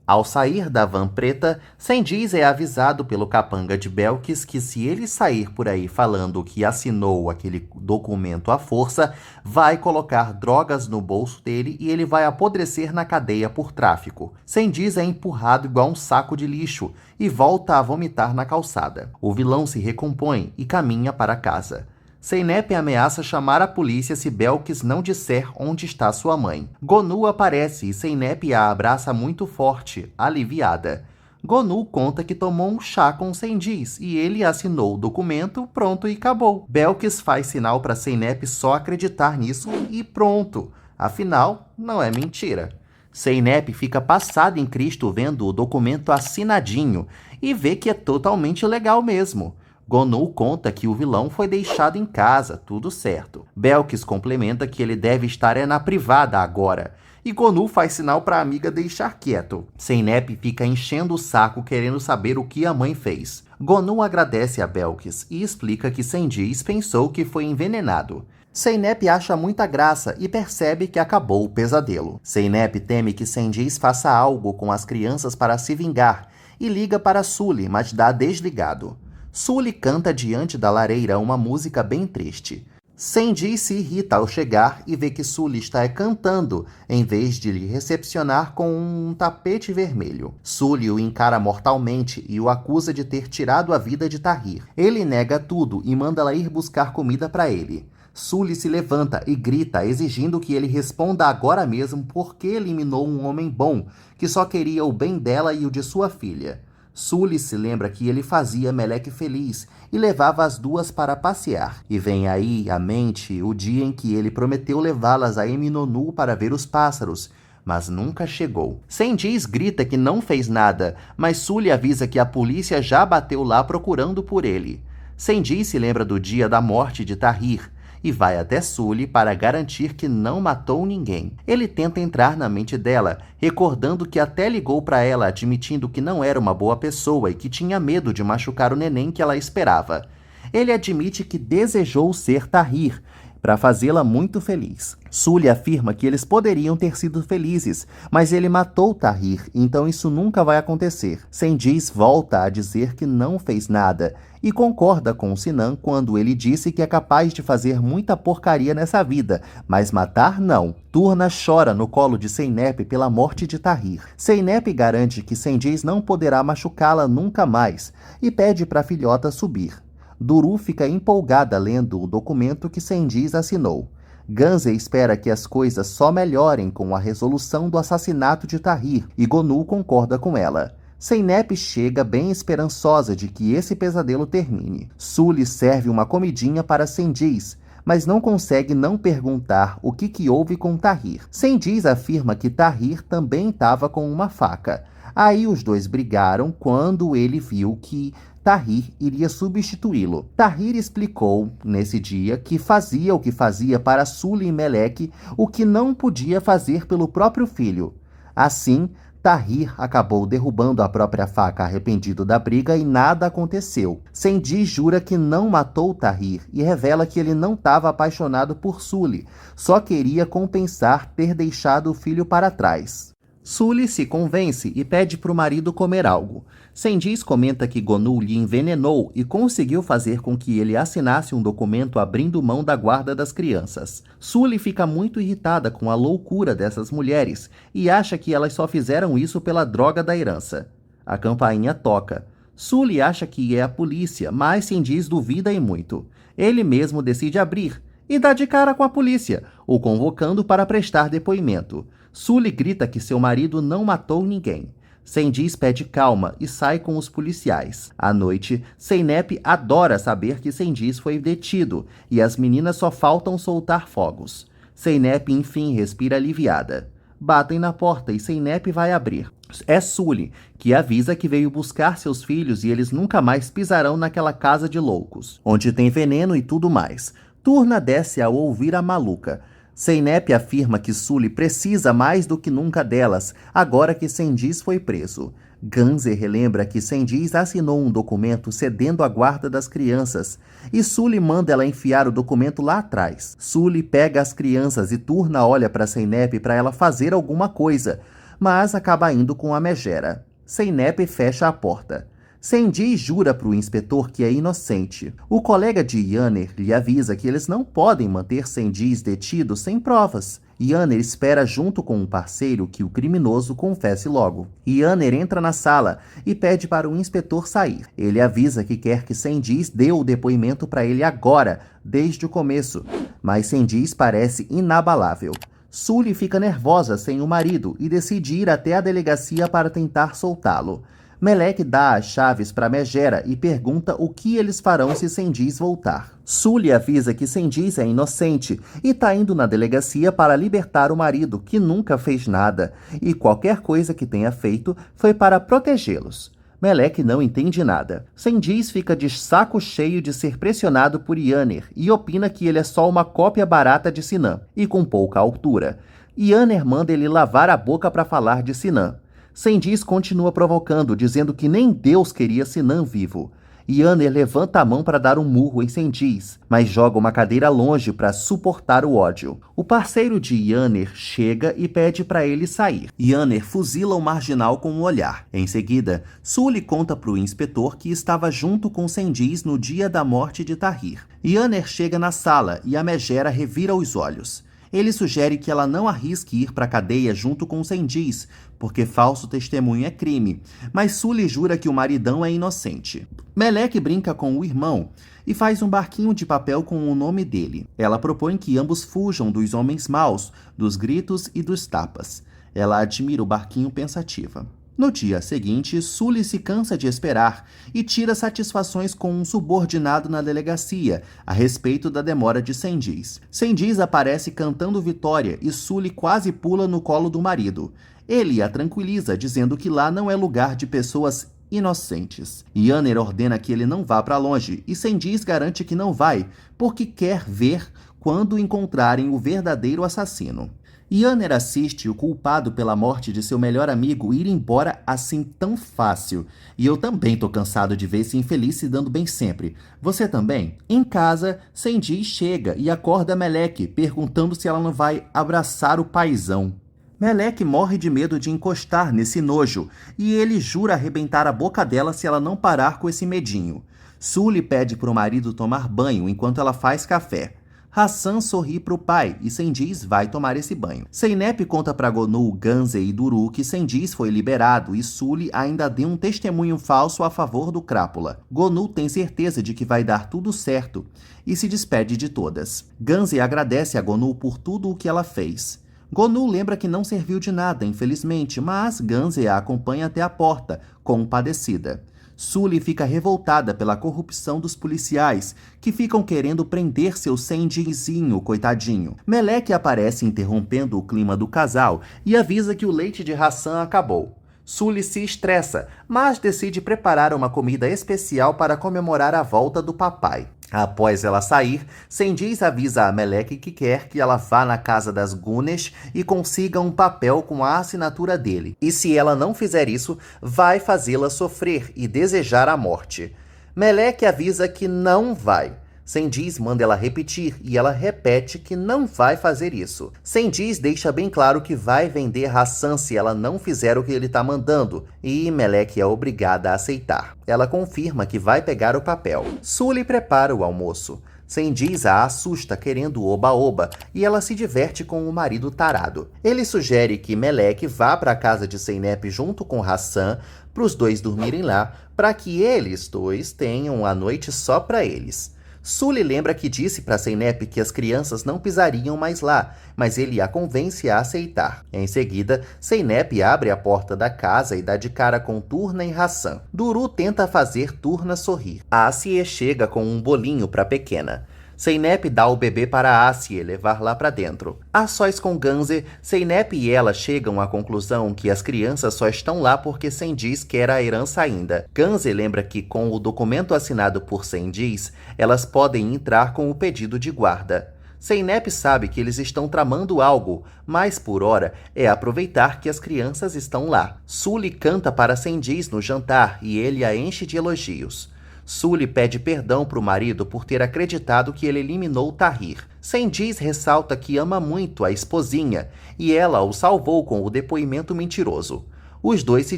B: Ao sair da van preta, Sendiz é avisado pelo capanga de Belkis que se ele sair por aí falando que assinou aquele documento à força, vai colocar drogas no bolso dele e ele vai apodrecer na cadeia por tráfico. Sendiz é empurrado igual um saco de lixo e volta a vomitar na calçada. O vilão se recompõe e caminha para casa. Zeynep ameaça chamar a polícia se Belkis não disser onde está sua mãe. Gonu aparece e Zeynep a abraça muito forte, aliviada. Gonu conta que tomou um chá com Sendiz e ele assinou o documento, pronto e acabou. Belkis faz sinal para Zeynep só acreditar nisso e pronto. Afinal, não é mentira. Zeynep fica passada em Cristo vendo o documento assinadinho e vê que é totalmente legal mesmo. Gonu conta que o vilão foi deixado em casa, tudo certo. Belkis complementa que ele deve estar na privada agora. E Gonu faz sinal para a amiga deixar quieto. Zeynep fica enchendo o saco querendo saber o que a mãe fez. Gonu agradece a Belkis e explica que Sendiz pensou que foi envenenado. Zeynep acha muita graça e percebe que acabou o pesadelo. Zeynep teme que Sendiz faça algo com as crianças para se vingar e liga para Sully, mas dá desligado. Sully canta diante da lareira uma música bem triste. Sendiz se irrita ao chegar e vê que Sully está cantando, em vez de lhe recepcionar com um tapete vermelho. Sully o encara mortalmente e o acusa de ter tirado a vida de Tahir. Ele nega tudo e manda ela ir buscar comida para ele. Sully se levanta e grita, exigindo que ele responda agora mesmo por que eliminou um homem bom, que só queria o bem dela e o de sua filha. Sully se lembra que ele fazia Meleque feliz e levava as duas para passear. E vem aí à mente o dia em que ele prometeu levá-las a Eminonu para ver os pássaros, mas nunca chegou. Sendiz grita que não fez nada, mas Sully avisa que a polícia já bateu lá procurando por ele. Sendiz se lembra do dia da morte de Tahir e vai até Sully para garantir que não matou ninguém. Ele tenta entrar na mente dela, recordando que até ligou para ela admitindo que não era uma boa pessoa e que tinha medo de machucar o neném que ela esperava. Ele admite que desejou ser Tahir, para fazê-la muito feliz. Sully afirma que eles poderiam ter sido felizes, mas ele matou Tahir, então isso nunca vai acontecer. Sendiz volta a dizer que não fez nada e concorda com Sinan quando ele disse que é capaz de fazer muita porcaria nessa vida, mas matar não. Turna chora no colo de Zeynep pela morte de Tahir. Zeynep garante que Sendiz não poderá machucá-la nunca mais e pede para a filhota subir. Duru fica empolgada lendo o documento que Sendiz assinou. Ganze espera que as coisas só melhorem com a resolução do assassinato de Tahir e Gonu concorda com ela. Zeynep chega bem esperançosa de que esse pesadelo termine. Sully serve uma comidinha para Sendiz, mas não consegue não perguntar o que houve com Tahir. Sendiz afirma que Tahir também estava com uma faca. Aí os dois brigaram quando ele viu que Tahir iria substituí-lo. Tahir explicou, nesse dia, que fazia o que fazia para Sully e Meleque, o que não podia fazer pelo próprio filho. Assim, Tahir acabou derrubando a própria faca arrependido da briga e nada aconteceu. Sendiz jura que não matou Tahir e revela que ele não estava apaixonado por Sully, só queria compensar ter deixado o filho para trás. Sully se convence e pede para o marido comer algo. Sendiz comenta que Gonu lhe envenenou e conseguiu fazer com que ele assinasse um documento abrindo mão da guarda das crianças. Sully fica muito irritada com a loucura dessas mulheres e acha que elas só fizeram isso pela droga da herança. A campainha toca. Sully acha que é a polícia, mas Sendiz duvida e muito. Ele mesmo decide abrir e dá de cara com a polícia, o convocando para prestar depoimento. Sully grita que seu marido não matou ninguém. Sendiz pede calma e sai com os policiais. À noite, Zeynep adora saber que Sendiz foi detido e as meninas só faltam soltar fogos. Zeynep enfim respira aliviada. Batem na porta e Zeynep vai abrir. É Sully, que avisa que veio buscar seus filhos e eles nunca mais pisarão naquela casa de loucos, onde tem veneno e tudo mais. Turna desce ao ouvir a maluca. Zeynep afirma que Sully precisa mais do que nunca delas, agora que Sendiz foi preso. Ganze relembra que Sendiz assinou um documento cedendo a guarda das crianças, e Sully manda ela enfiar o documento lá atrás. Sully pega as crianças e Turna olha para Zeynep para ela fazer alguma coisa, mas acaba indo com a megera. Zeynep fecha a porta. Sendiz jura para o inspetor que é inocente. O colega de Yaner lhe avisa que eles não podem manter Sendiz detido sem provas. Yaner espera junto com um parceiro que o criminoso confesse logo. Yaner entra na sala e pede para o inspetor sair. Ele avisa que quer que Sendiz dê o depoimento para ele agora, desde o começo. Mas Sendiz parece inabalável. Sully fica nervosa sem o marido e decide ir até a delegacia para tentar soltá-lo. Melek dá as chaves para Megera e pergunta o que eles farão se Sendiz voltar. Sully avisa que Sendiz é inocente e está indo na delegacia para libertar o marido, que nunca fez nada, e qualquer coisa que tenha feito foi para protegê-los. Melek não entende nada. Sendiz fica de saco cheio de ser pressionado por Yaner e opina que ele é só uma cópia barata de Sinan, e com pouca altura. Yaner manda ele lavar a boca para falar de Sinan. Sendiz continua provocando, dizendo que nem Deus queria Sinan vivo. Yaner levanta a mão para dar um murro em Sendiz, mas joga uma cadeira longe para suportar o ódio. O parceiro de Yaner chega e pede para ele sair. Yaner fuzila o marginal com um olhar. Em seguida, Sully conta para o inspetor que estava junto com Sendiz no dia da morte de Tahir. Yaner chega na sala e a megera revira os olhos. Ele sugere que ela não arrisque ir para a cadeia junto com Sendiz, porque falso testemunho é crime, mas Sully jura que o maridão é inocente. Melek brinca com o irmão e faz um barquinho de papel com o nome dele. Ela propõe que ambos fujam dos homens maus, dos gritos e dos tapas. Ela admira o barquinho pensativa. No dia seguinte, Sully se cansa de esperar e tira satisfações com um subordinado na delegacia a respeito da demora de Sendiz. Sendiz aparece cantando vitória e Sully quase pula no colo do marido. Ele a tranquiliza, dizendo que lá não é lugar de pessoas inocentes. Yaner ordena que ele não vá para longe e Sendiz garante que não vai, porque quer ver quando encontrarem o verdadeiro assassino. Yaner assiste o culpado pela morte de seu melhor amigo ir embora assim tão fácil. E eu também tô cansado de ver esse infeliz se dando bem sempre. Você também? Em casa, Sendiz chega e acorda Melek, perguntando se ela não vai abraçar o paizão. Melek morre de medo de encostar nesse nojo, e ele jura arrebentar a boca dela se ela não parar com esse medinho. Sully pede para o marido tomar banho enquanto ela faz café. Hassan sorri para o pai e Sendiz vai tomar esse banho. Zeynep conta para Gonu, Ganze e Duru que Sendiz foi liberado e Sully ainda deu um testemunho falso a favor do Crápula. Gonu tem certeza de que vai dar tudo certo e se despede de todas. Ganze agradece a Gonu por tudo o que ela fez. Gonu lembra que não serviu de nada, infelizmente, mas Ganze a acompanha até a porta, compadecida. Sully fica revoltada pela corrupção dos policiais, que ficam querendo prender seu Sendizinho, coitadinho. Melek aparece interrompendo o clima do casal e avisa que o leite de Hassan acabou. Sully se estressa, mas decide preparar uma comida especial para comemorar a volta do papai. Após ela sair, Sendiz avisa a Melek que quer que ela vá na casa das Gunesh e consiga um papel com a assinatura dele. E se ela não fizer isso, vai fazê-la sofrer e desejar a morte. Melek avisa que não vai. Sendiz manda ela repetir e ela repete que não vai fazer isso. Sendiz deixa bem claro que vai vender Hassan se ela não fizer o que ele está mandando, e Melek é obrigada a aceitar. Ela confirma que vai pegar o papel. Sully prepara o almoço. Sendiz a assusta querendo oba-oba e ela se diverte com o marido tarado. Ele sugere que Melek vá para a casa de Zeynep junto com Hassan para os dois dormirem lá, para que eles dois tenham a noite só para eles. Sully lembra que disse para Zeynep que as crianças não pisariam mais lá, mas ele a convence a aceitar. Em seguida, Zeynep abre a porta da casa e dá de cara com Turna e Hassan. Duru tenta fazer Turna sorrir. Asie chega com um bolinho para a pequena. Zeynep dá o bebê para Asie levar lá para dentro. A sós com Ganze, Zeynep e ela chegam à conclusão que as crianças só estão lá porque Cengiz quer a herança ainda. Ganze lembra que com o documento assinado por Cengiz, elas podem entrar com o pedido de guarda. Zeynep sabe que eles estão tramando algo, mas por hora é aproveitar que as crianças estão lá. Sully canta para Cengiz no jantar e ele a enche de elogios. Sully pede perdão para o marido por ter acreditado que ele eliminou Tahir. Cengiz ressalta que ama muito a esposinha e ela o salvou com o depoimento mentiroso. Os dois se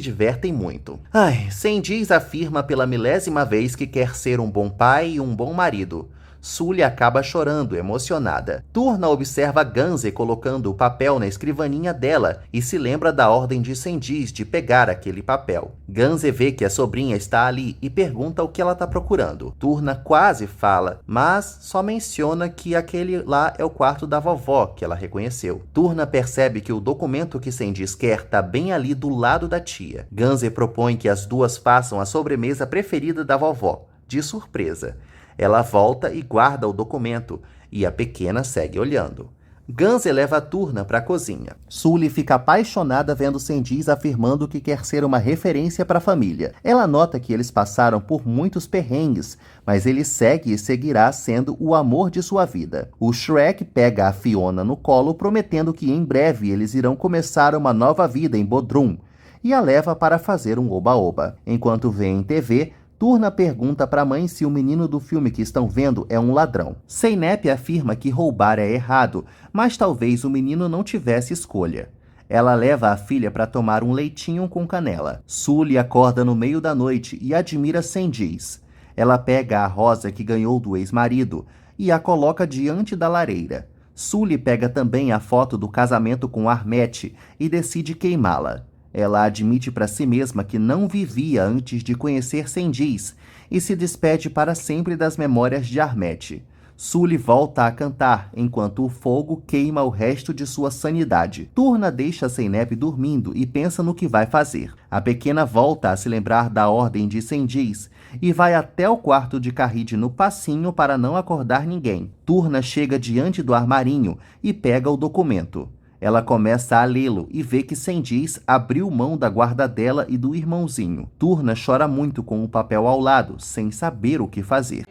B: divertem muito. Cengiz afirma pela milésima vez que quer ser um bom pai e um bom marido. Sully acaba chorando, emocionada. Turna observa Ganze colocando o papel na escrivaninha dela e se lembra da ordem de Cengiz de pegar aquele papel. Ganze vê que a sobrinha está ali e pergunta o que ela está procurando. Turna quase fala, mas só menciona que aquele lá é o quarto da vovó, que ela reconheceu. Turna percebe que o documento que Cengiz quer está bem ali do lado da tia. Ganze propõe que as duas façam a sobremesa preferida da vovó, de surpresa. Ela volta e guarda o documento, e a pequena segue olhando. Ganze leva a Turna para a cozinha. Sully fica apaixonada vendo Cengiz afirmando que quer ser uma referência para a família. Ela nota que eles passaram por muitos perrengues, mas ele segue e seguirá sendo o amor de sua vida. O Shrek pega a Fiona no colo, prometendo que em breve eles irão começar uma nova vida em Bodrum, e a leva para fazer um oba-oba. Enquanto vê em TV, Turna pergunta para a mãe se o menino do filme que estão vendo é um ladrão. Zeynep afirma que roubar é errado, mas talvez o menino não tivesse escolha. Ela leva a filha para tomar um leitinho com canela. Sully acorda no meio da noite e admira Cengiz. Ela pega a rosa que ganhou do ex-marido e a coloca diante da lareira. Sully pega também a foto do casamento com Armete e decide queimá-la. Ela admite para si mesma que não vivia antes de conhecer Cengiz e se despede para sempre das memórias de Armete. Sully volta a cantar, enquanto o fogo queima o resto de sua sanidade. Turna deixa Zeynep dormindo e pensa no que vai fazer. A pequena volta a se lembrar da ordem de Cengiz e vai até o quarto de Karide no passinho para não acordar ninguém. Turna chega diante do armarinho e pega o documento. Ela começa a lê-lo e vê que Cengiz abriu mão da guarda dela e do irmãozinho. Turna chora muito com o papel ao lado, sem saber o que fazer.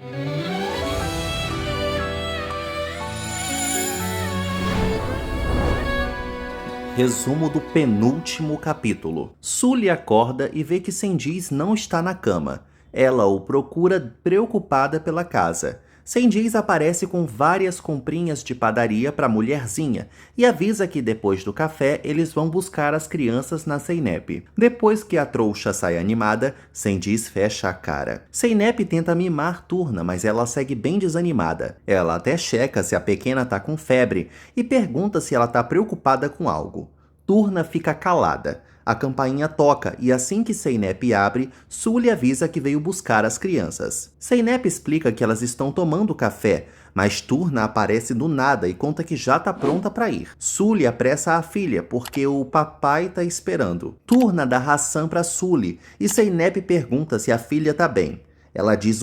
B: Resumo do penúltimo capítulo. Sully acorda e vê que Cengiz não está na cama. Ela o procura preocupada pela casa. Cengiz aparece com várias comprinhas de padaria para a mulherzinha e avisa que depois do café eles vão buscar as crianças na Zeynep. Depois que a trouxa sai animada, Cengiz fecha a cara. Zeynep tenta mimar Turna, mas ela segue bem desanimada. Ela até checa se a pequena tá com febre e pergunta se ela tá preocupada com algo. Turna fica calada. A campainha toca e assim que Zeynep abre, Sully avisa que veio buscar as crianças. Zeynep explica que elas estão tomando café, mas Turna aparece do nada e conta que já está pronta para ir. Sully apressa a filha porque o papai está esperando. Turna dá ração para Sully e Zeynep pergunta se a filha está bem. Ela diz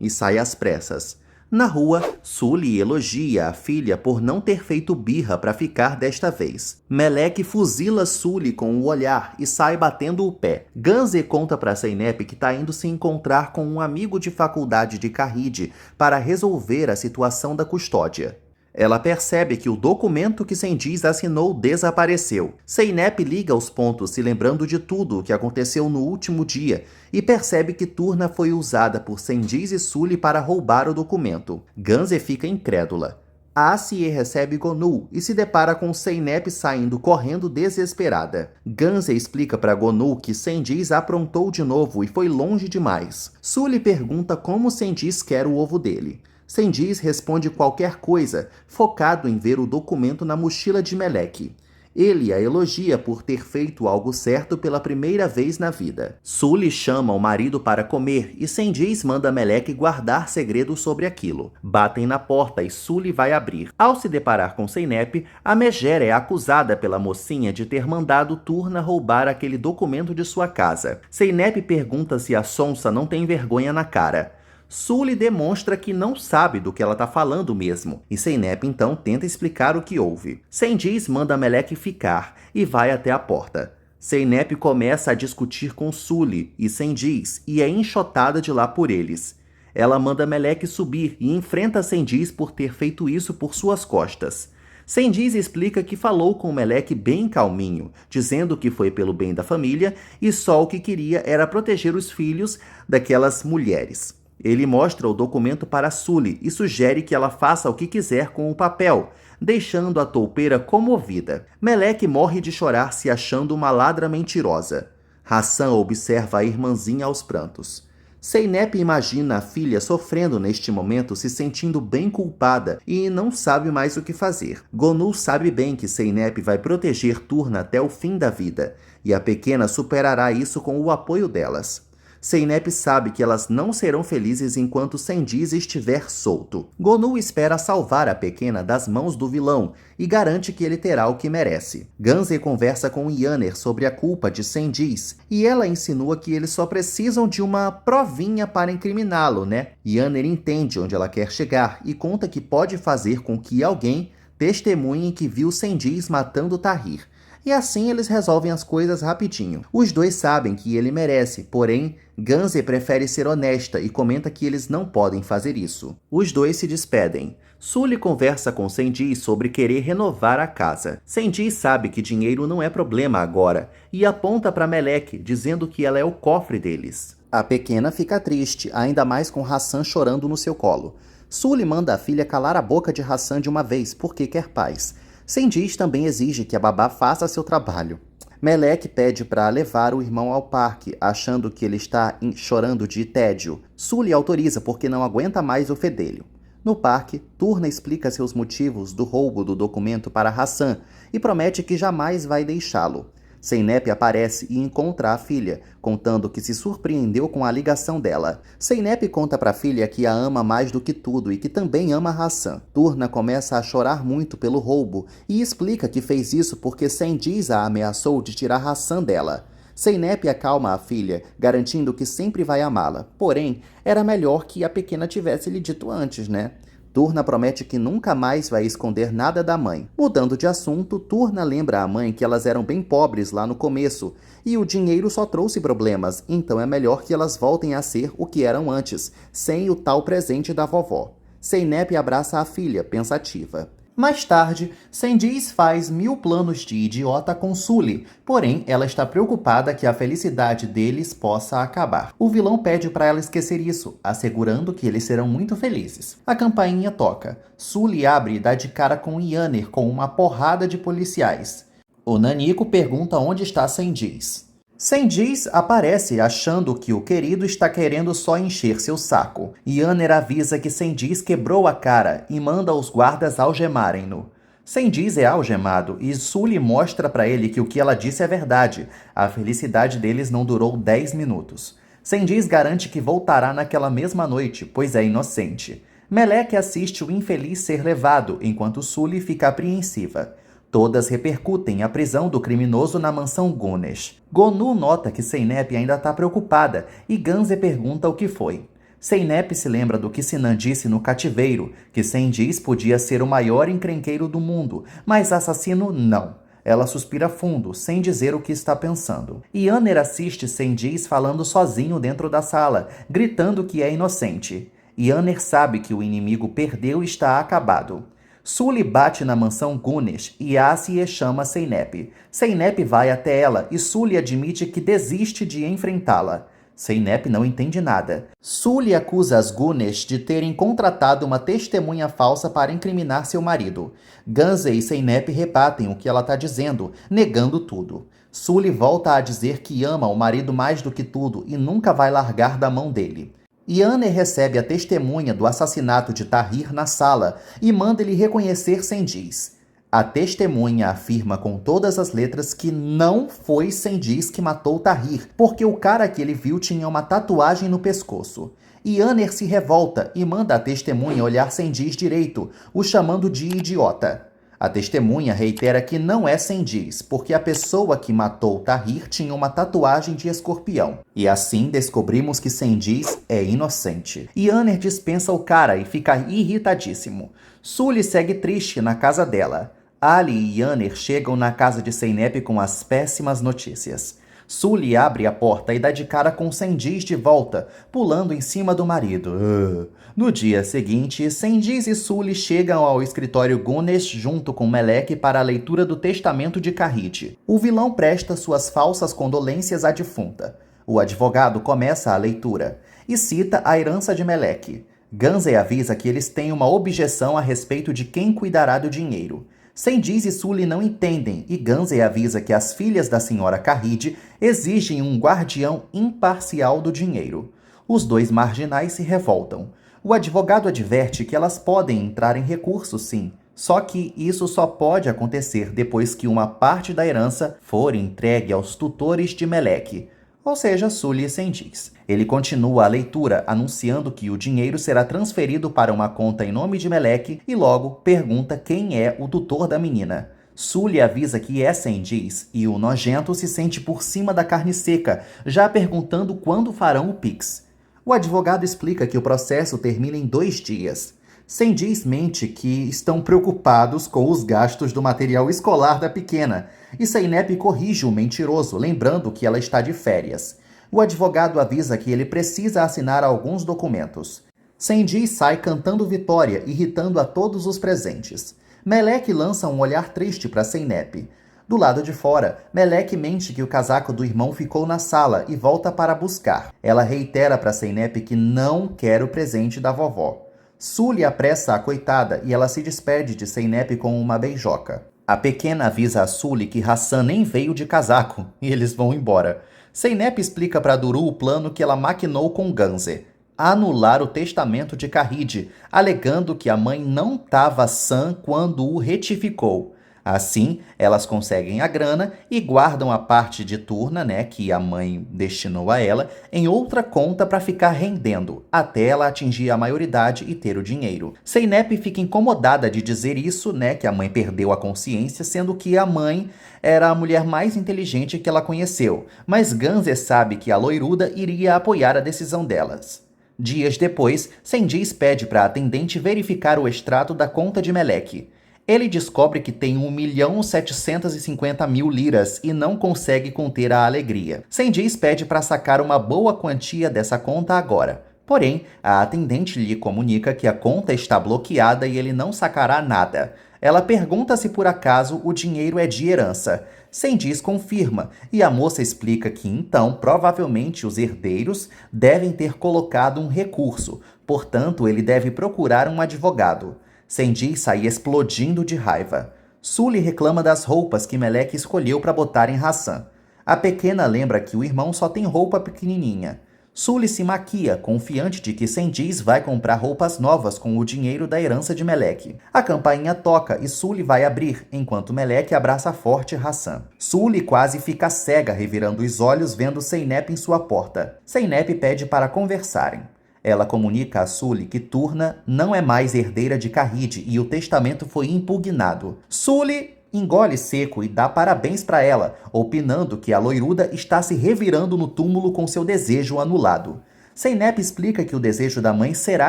B: e sai às pressas. Na rua, Sully elogia a filha por não ter feito birra para ficar desta vez. Melek fuzila Sully com o olhar e sai batendo o pé. Ganze conta para Zeynep que está indo se encontrar com um amigo de faculdade de Karide para resolver a situação da custódia. Ela percebe que o documento que Cengiz assinou desapareceu. Zeynep liga os pontos se lembrando de tudo o que aconteceu no último dia e percebe que Turna foi usada por Cengiz e Sully para roubar o documento. Ganze fica incrédula. Asie recebe Gonu e se depara com Zeynep saindo correndo desesperada. Ganze explica para Gonu que Cengiz aprontou de novo e foi longe demais. Sully pergunta como Cengiz quer o ovo dele. Cengiz responde qualquer coisa, focado em ver o documento na mochila de Melek. Ele a elogia por ter feito algo certo pela primeira vez na vida. Sully chama o marido para comer e Sendiz manda Melek guardar segredo sobre aquilo. Batem na porta e Sully vai abrir. Ao se deparar com Zeynep, a Megera é acusada pela mocinha de ter mandado Turna roubar aquele documento de sua casa. Zeynep pergunta se a sonsa não tem vergonha na cara. Sully demonstra que não sabe do que ela está falando mesmo, e Zeynep então tenta explicar o que houve. Sendiz manda Melek ficar e vai até a porta. Zeynep começa a discutir com Sully e Sendiz e é enxotada de lá por eles. Ela manda Melek subir e enfrenta Sendiz por ter feito isso por suas costas. Sendiz explica que falou com Melek bem calminho, dizendo que foi pelo bem da família e só o que queria era proteger os filhos daquelas mulheres. Ele mostra o documento para Sully e sugere que ela faça o que quiser com o papel, deixando a toupeira comovida. Melek morre de chorar se achando uma ladra mentirosa. Hassan observa a irmãzinha aos prantos. Zeynep imagina a filha sofrendo neste momento, se sentindo bem culpada e não sabe mais o que fazer. Gonu sabe bem que Zeynep vai proteger Turna até o fim da vida, e a pequena superará isso com o apoio delas. Zeynep sabe que elas não serão felizes enquanto Sendiz estiver solto. Gonu espera salvar a pequena das mãos do vilão e garante que ele terá o que merece. Ganze conversa com Yaner sobre a culpa de Sendiz e ela insinua que eles só precisam de uma provinha para incriminá-lo, né? Yaner entende onde ela quer chegar e conta que pode fazer com que alguém testemunhe que viu Sendiz matando Tahir. E assim eles resolvem as coisas rapidinho. Os dois sabem que ele merece, porém, Ganze prefere ser honesta e comenta que eles não podem fazer isso. Os dois se despedem. Sully conversa com Sendiz sobre querer renovar a casa. Sendiz sabe que dinheiro não é problema agora e aponta para Melek, dizendo que ela é o cofre deles. A pequena fica triste, ainda mais com Hassan chorando no seu colo. Sully manda a filha calar a boca de Hassan de uma vez, porque quer paz. Sendiz também exige que a babá faça seu trabalho. Melek pede para levar o irmão ao parque, achando que ele está chorando de tédio. Sully autoriza porque não aguenta mais o fedelho. No parque, Turna explica seus motivos do roubo do documento para Hassan e promete que jamais vai deixá-lo. Zeynep aparece e encontra a filha, contando que se surpreendeu com a ligação dela. Zeynep conta para a filha que a ama mais do que tudo e que também ama Hassan. Turna começa a chorar muito pelo roubo e explica que fez isso porque Sendiz a ameaçou de tirar Hassan dela. Zeynep acalma a filha, garantindo que sempre vai amá-la. Porém, era melhor que a pequena tivesse lhe dito antes, né? Turna promete que nunca mais vai esconder nada da mãe. Mudando de assunto, Turna lembra à mãe que elas eram bem pobres lá no começo e o dinheiro só trouxe problemas, então é melhor que elas voltem a ser o que eram antes, sem o tal presente da vovó. Zeynep abraça a filha, pensativa. Mais tarde, Sendiz faz 1000 planos de idiota com Sully, porém ela está preocupada que a felicidade deles possa acabar. O vilão pede para ela esquecer isso, assegurando que eles serão muito felizes. A campainha toca. Sully abre e dá de cara com Yaner com uma porrada de policiais. O Nanico pergunta onde está Sendiz. Sendiz aparece achando que o querido está querendo só encher seu saco. Yaner avisa que Sendiz quebrou a cara e manda os guardas algemarem-no. Sendiz é algemado e Sully mostra para ele que o que ela disse é verdade. A felicidade deles não durou 10 minutos. Sendiz garante que voltará naquela mesma noite, pois é inocente. Melek assiste o infeliz ser levado, enquanto Sully fica apreensiva. Todas repercutem a prisão do criminoso na mansão Gunesh. Gonu nota que Zeynep ainda está preocupada e Ganze pergunta o que foi. Zeynep se lembra do que Sinan disse no cativeiro, que Sendiz podia ser o maior encrenqueiro do mundo, mas assassino não. Ela suspira fundo, sem dizer o que está pensando. Yaner assiste Sendiz falando sozinho dentro da sala, gritando que é inocente. Yaner sabe que o inimigo perdeu e está acabado. Sully bate na mansão Gunesh e Asie chama Zeynep. Zeynep vai até ela e Sully admite que desiste de enfrentá-la. Zeynep não entende nada. Sully acusa as Gunesh de terem contratado uma testemunha falsa para incriminar seu marido. Ganze e Zeynep rebatem o que ela está dizendo, negando tudo. Sully volta a dizer que ama o marido mais do que tudo e nunca vai largar da mão dele. Yaner recebe a testemunha do assassinato de Tahir na sala e manda ele reconhecer Sendiz. A testemunha afirma com todas as letras que não foi Sendiz que matou Tahir, porque o cara que ele viu tinha uma tatuagem no pescoço. Yaner se revolta e manda a testemunha olhar Sendiz direito, o chamando de idiota. A testemunha reitera que não é Sendiz, porque a pessoa que matou Tahir tinha uma tatuagem de escorpião. E assim descobrimos que Sendiz é inocente. Yaner dispensa o cara e fica irritadíssimo. Sully segue triste na casa dela. Ali e Yaner chegam na casa de Zeynep com as péssimas notícias. Sully abre a porta e dá de cara com Sendiz de volta, pulando em cima do marido. No dia seguinte, Sendiz e Sully chegam ao escritório Gunesh junto com Melek para a leitura do testamento de Kahid. O vilão presta suas falsas condolências à defunta. O advogado começa a leitura e cita a herança de Melek. Ganze avisa que eles têm uma objeção a respeito de quem cuidará do dinheiro. Sendiz e Sully não entendem e Ganze avisa que as filhas da senhora Kahid exigem um guardião imparcial do dinheiro. Os dois marginais se revoltam. O advogado adverte que elas podem entrar em recurso, sim, só que isso só pode acontecer depois que uma parte da herança for entregue aos tutores de Melek, ou seja, Sully e Sendiz. Ele continua a leitura, anunciando que o dinheiro será transferido para uma conta em nome de Melek e logo pergunta quem é o tutor da menina. Sully avisa que é Sendiz e o nojento se sente por cima da carne seca, já perguntando quando farão o Pix. O advogado explica que o processo termina em 2 dias. Sendiz mente que estão preocupados com os gastos do material escolar da pequena, e Zeynep corrige o mentiroso, lembrando que ela está de férias. O advogado avisa que ele precisa assinar alguns documentos. Sendiz sai cantando vitória, irritando a todos os presentes. Melek lança um olhar triste para Zeynep. Do lado de fora, Melek mente que o casaco do irmão ficou na sala e volta para buscar. Ela reitera para Zeynep que não quer o presente da vovó. Sully apressa a coitada e ela se despede de Zeynep com uma beijoca. A pequena avisa a Sully que Hassan nem veio de casaco e eles vão embora. Zeynep explica para Duru o plano que ela maquinou com Ganze: anular o testamento de Kahid, alegando que a mãe não estava sã quando o retificou. Assim, elas conseguem a grana e guardam a parte de Turna, que a mãe destinou a ela, em outra conta para ficar rendendo, até ela atingir a maioridade e ter o dinheiro. Zeynep fica incomodada de dizer isso, que a mãe perdeu a consciência, sendo que a mãe era a mulher mais inteligente que ela conheceu, mas Ganze sabe que a loiruda iria apoiar a decisão delas. Dias depois, Sendiz pede para a atendente verificar o extrato da conta de Melek. Ele descobre que tem 1.750.000 liras e não consegue conter a alegria. Sendiz pede para sacar uma boa quantia dessa conta agora. Porém, a atendente lhe comunica que a conta está bloqueada e ele não sacará nada. Ela pergunta se por acaso o dinheiro é de herança. Sendiz confirma, e a moça explica que então, provavelmente, os herdeiros devem ter colocado um recurso, portanto, ele deve procurar um advogado. Sendiz sai explodindo de raiva. Sully reclama das roupas que Melek escolheu para botar em Hassan. A pequena lembra que o irmão só tem roupa pequenininha. Sully se maquia, confiante de que Sendiz vai comprar roupas novas com o dinheiro da herança de Melek. A campainha toca e Sully vai abrir, enquanto Melek abraça forte Hassan. Sully quase fica cega, revirando os olhos vendo Zeynep em sua porta. Zeynep pede para conversarem. Ela comunica a Sully que Turna não é mais herdeira de Kahid e o testamento foi impugnado. Sully engole seco e dá parabéns para ela, opinando que a loiruda está se revirando no túmulo com seu desejo anulado. Zeynep explica que o desejo da mãe será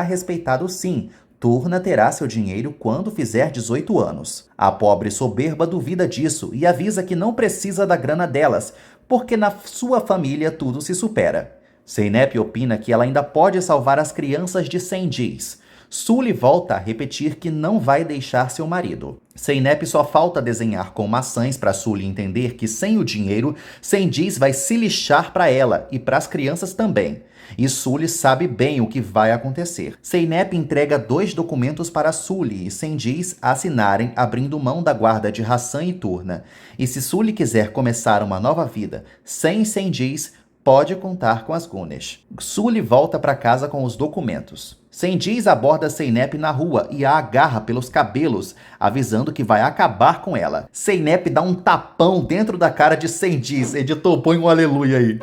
B: respeitado sim. Turna terá seu dinheiro quando fizer 18 anos. A pobre soberba duvida disso e avisa que não precisa da grana delas, porque na sua família tudo se supera. Zeynep opina que ela ainda pode salvar as crianças de Sendiz. Sully volta a repetir que não vai deixar seu marido. Zeynep só falta desenhar com maçãs para Sully entender que sem o dinheiro, Sendiz vai se lixar para ela e para as crianças também. E Sully sabe bem o que vai acontecer. Zeynep entrega 2 documentos para Sully e Sendiz assinarem abrindo mão da guarda de Hassan e Turna. E se Sully quiser começar uma nova vida sem Sendiz, pode contar com as Gunesh. Sully volta para casa com os documentos. Sendiz aborda Zeynep na rua e a agarra pelos cabelos, avisando que vai acabar com ela. Zeynep dá um tapão dentro da cara de Sendiz. Editor, põe um aleluia aí.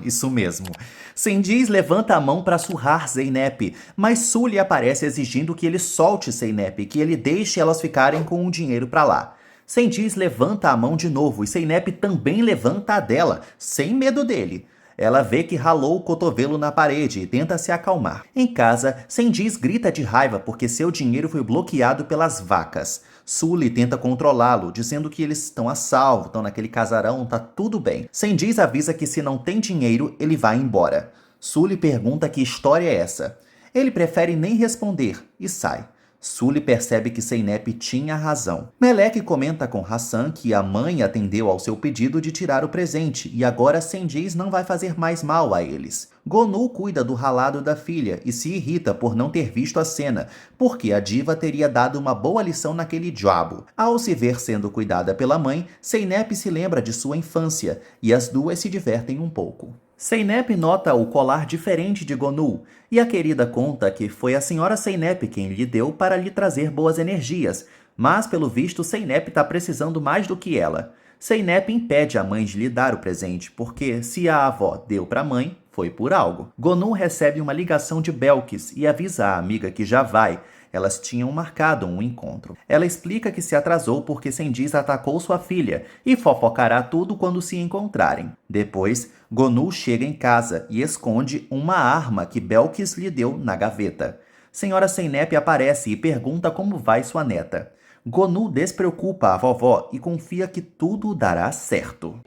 B: Isso mesmo. Sendiz levanta a mão para surrar Zeynep, mas Sully aparece exigindo que ele solte Zeynep, que ele deixe elas ficarem com o dinheiro para lá. Sendiz levanta a mão de novo e Zeynep também levanta a dela, sem medo dele. Ela vê que ralou o cotovelo na parede e tenta se acalmar. Em casa, Sendiz grita de raiva porque seu dinheiro foi bloqueado pelas vacas. Sully tenta controlá-lo, dizendo que eles estão a salvo, estão naquele casarão, tá tudo bem. Sendiz avisa que se não tem dinheiro, ele vai embora. Sully pergunta que história é essa. Ele prefere nem responder e sai. Sully percebe que Zeynep tinha razão. Melek comenta com Hassan que a mãe atendeu ao seu pedido de tirar o presente e agora Sendiz não vai fazer mais mal a eles. Gonu cuida do ralado da filha e se irrita por não ter visto a cena, porque a diva teria dado uma boa lição naquele diabo. Ao se ver sendo cuidada pela mãe, Zeynep se lembra de sua infância e as duas se divertem um pouco. Zeynep nota o colar diferente de Gonu, e a querida conta que foi a senhora Zeynep quem lhe deu para lhe trazer boas energias, mas pelo visto Zeynep está precisando mais do que ela. Zeynep impede a mãe de lhe dar o presente, porque se a avó deu para a mãe, foi por algo. Gonu recebe uma ligação de Belkis e avisa a amiga que já vai. Elas tinham marcado um encontro. Ela explica que se atrasou porque Sendiz atacou sua filha e fofocará tudo quando se encontrarem. Depois, Gonu chega em casa e esconde uma arma que Belkis lhe deu na gaveta. Senhora Zeynep aparece e pergunta como vai sua neta. Gonu despreocupa a vovó e confia que tudo dará certo.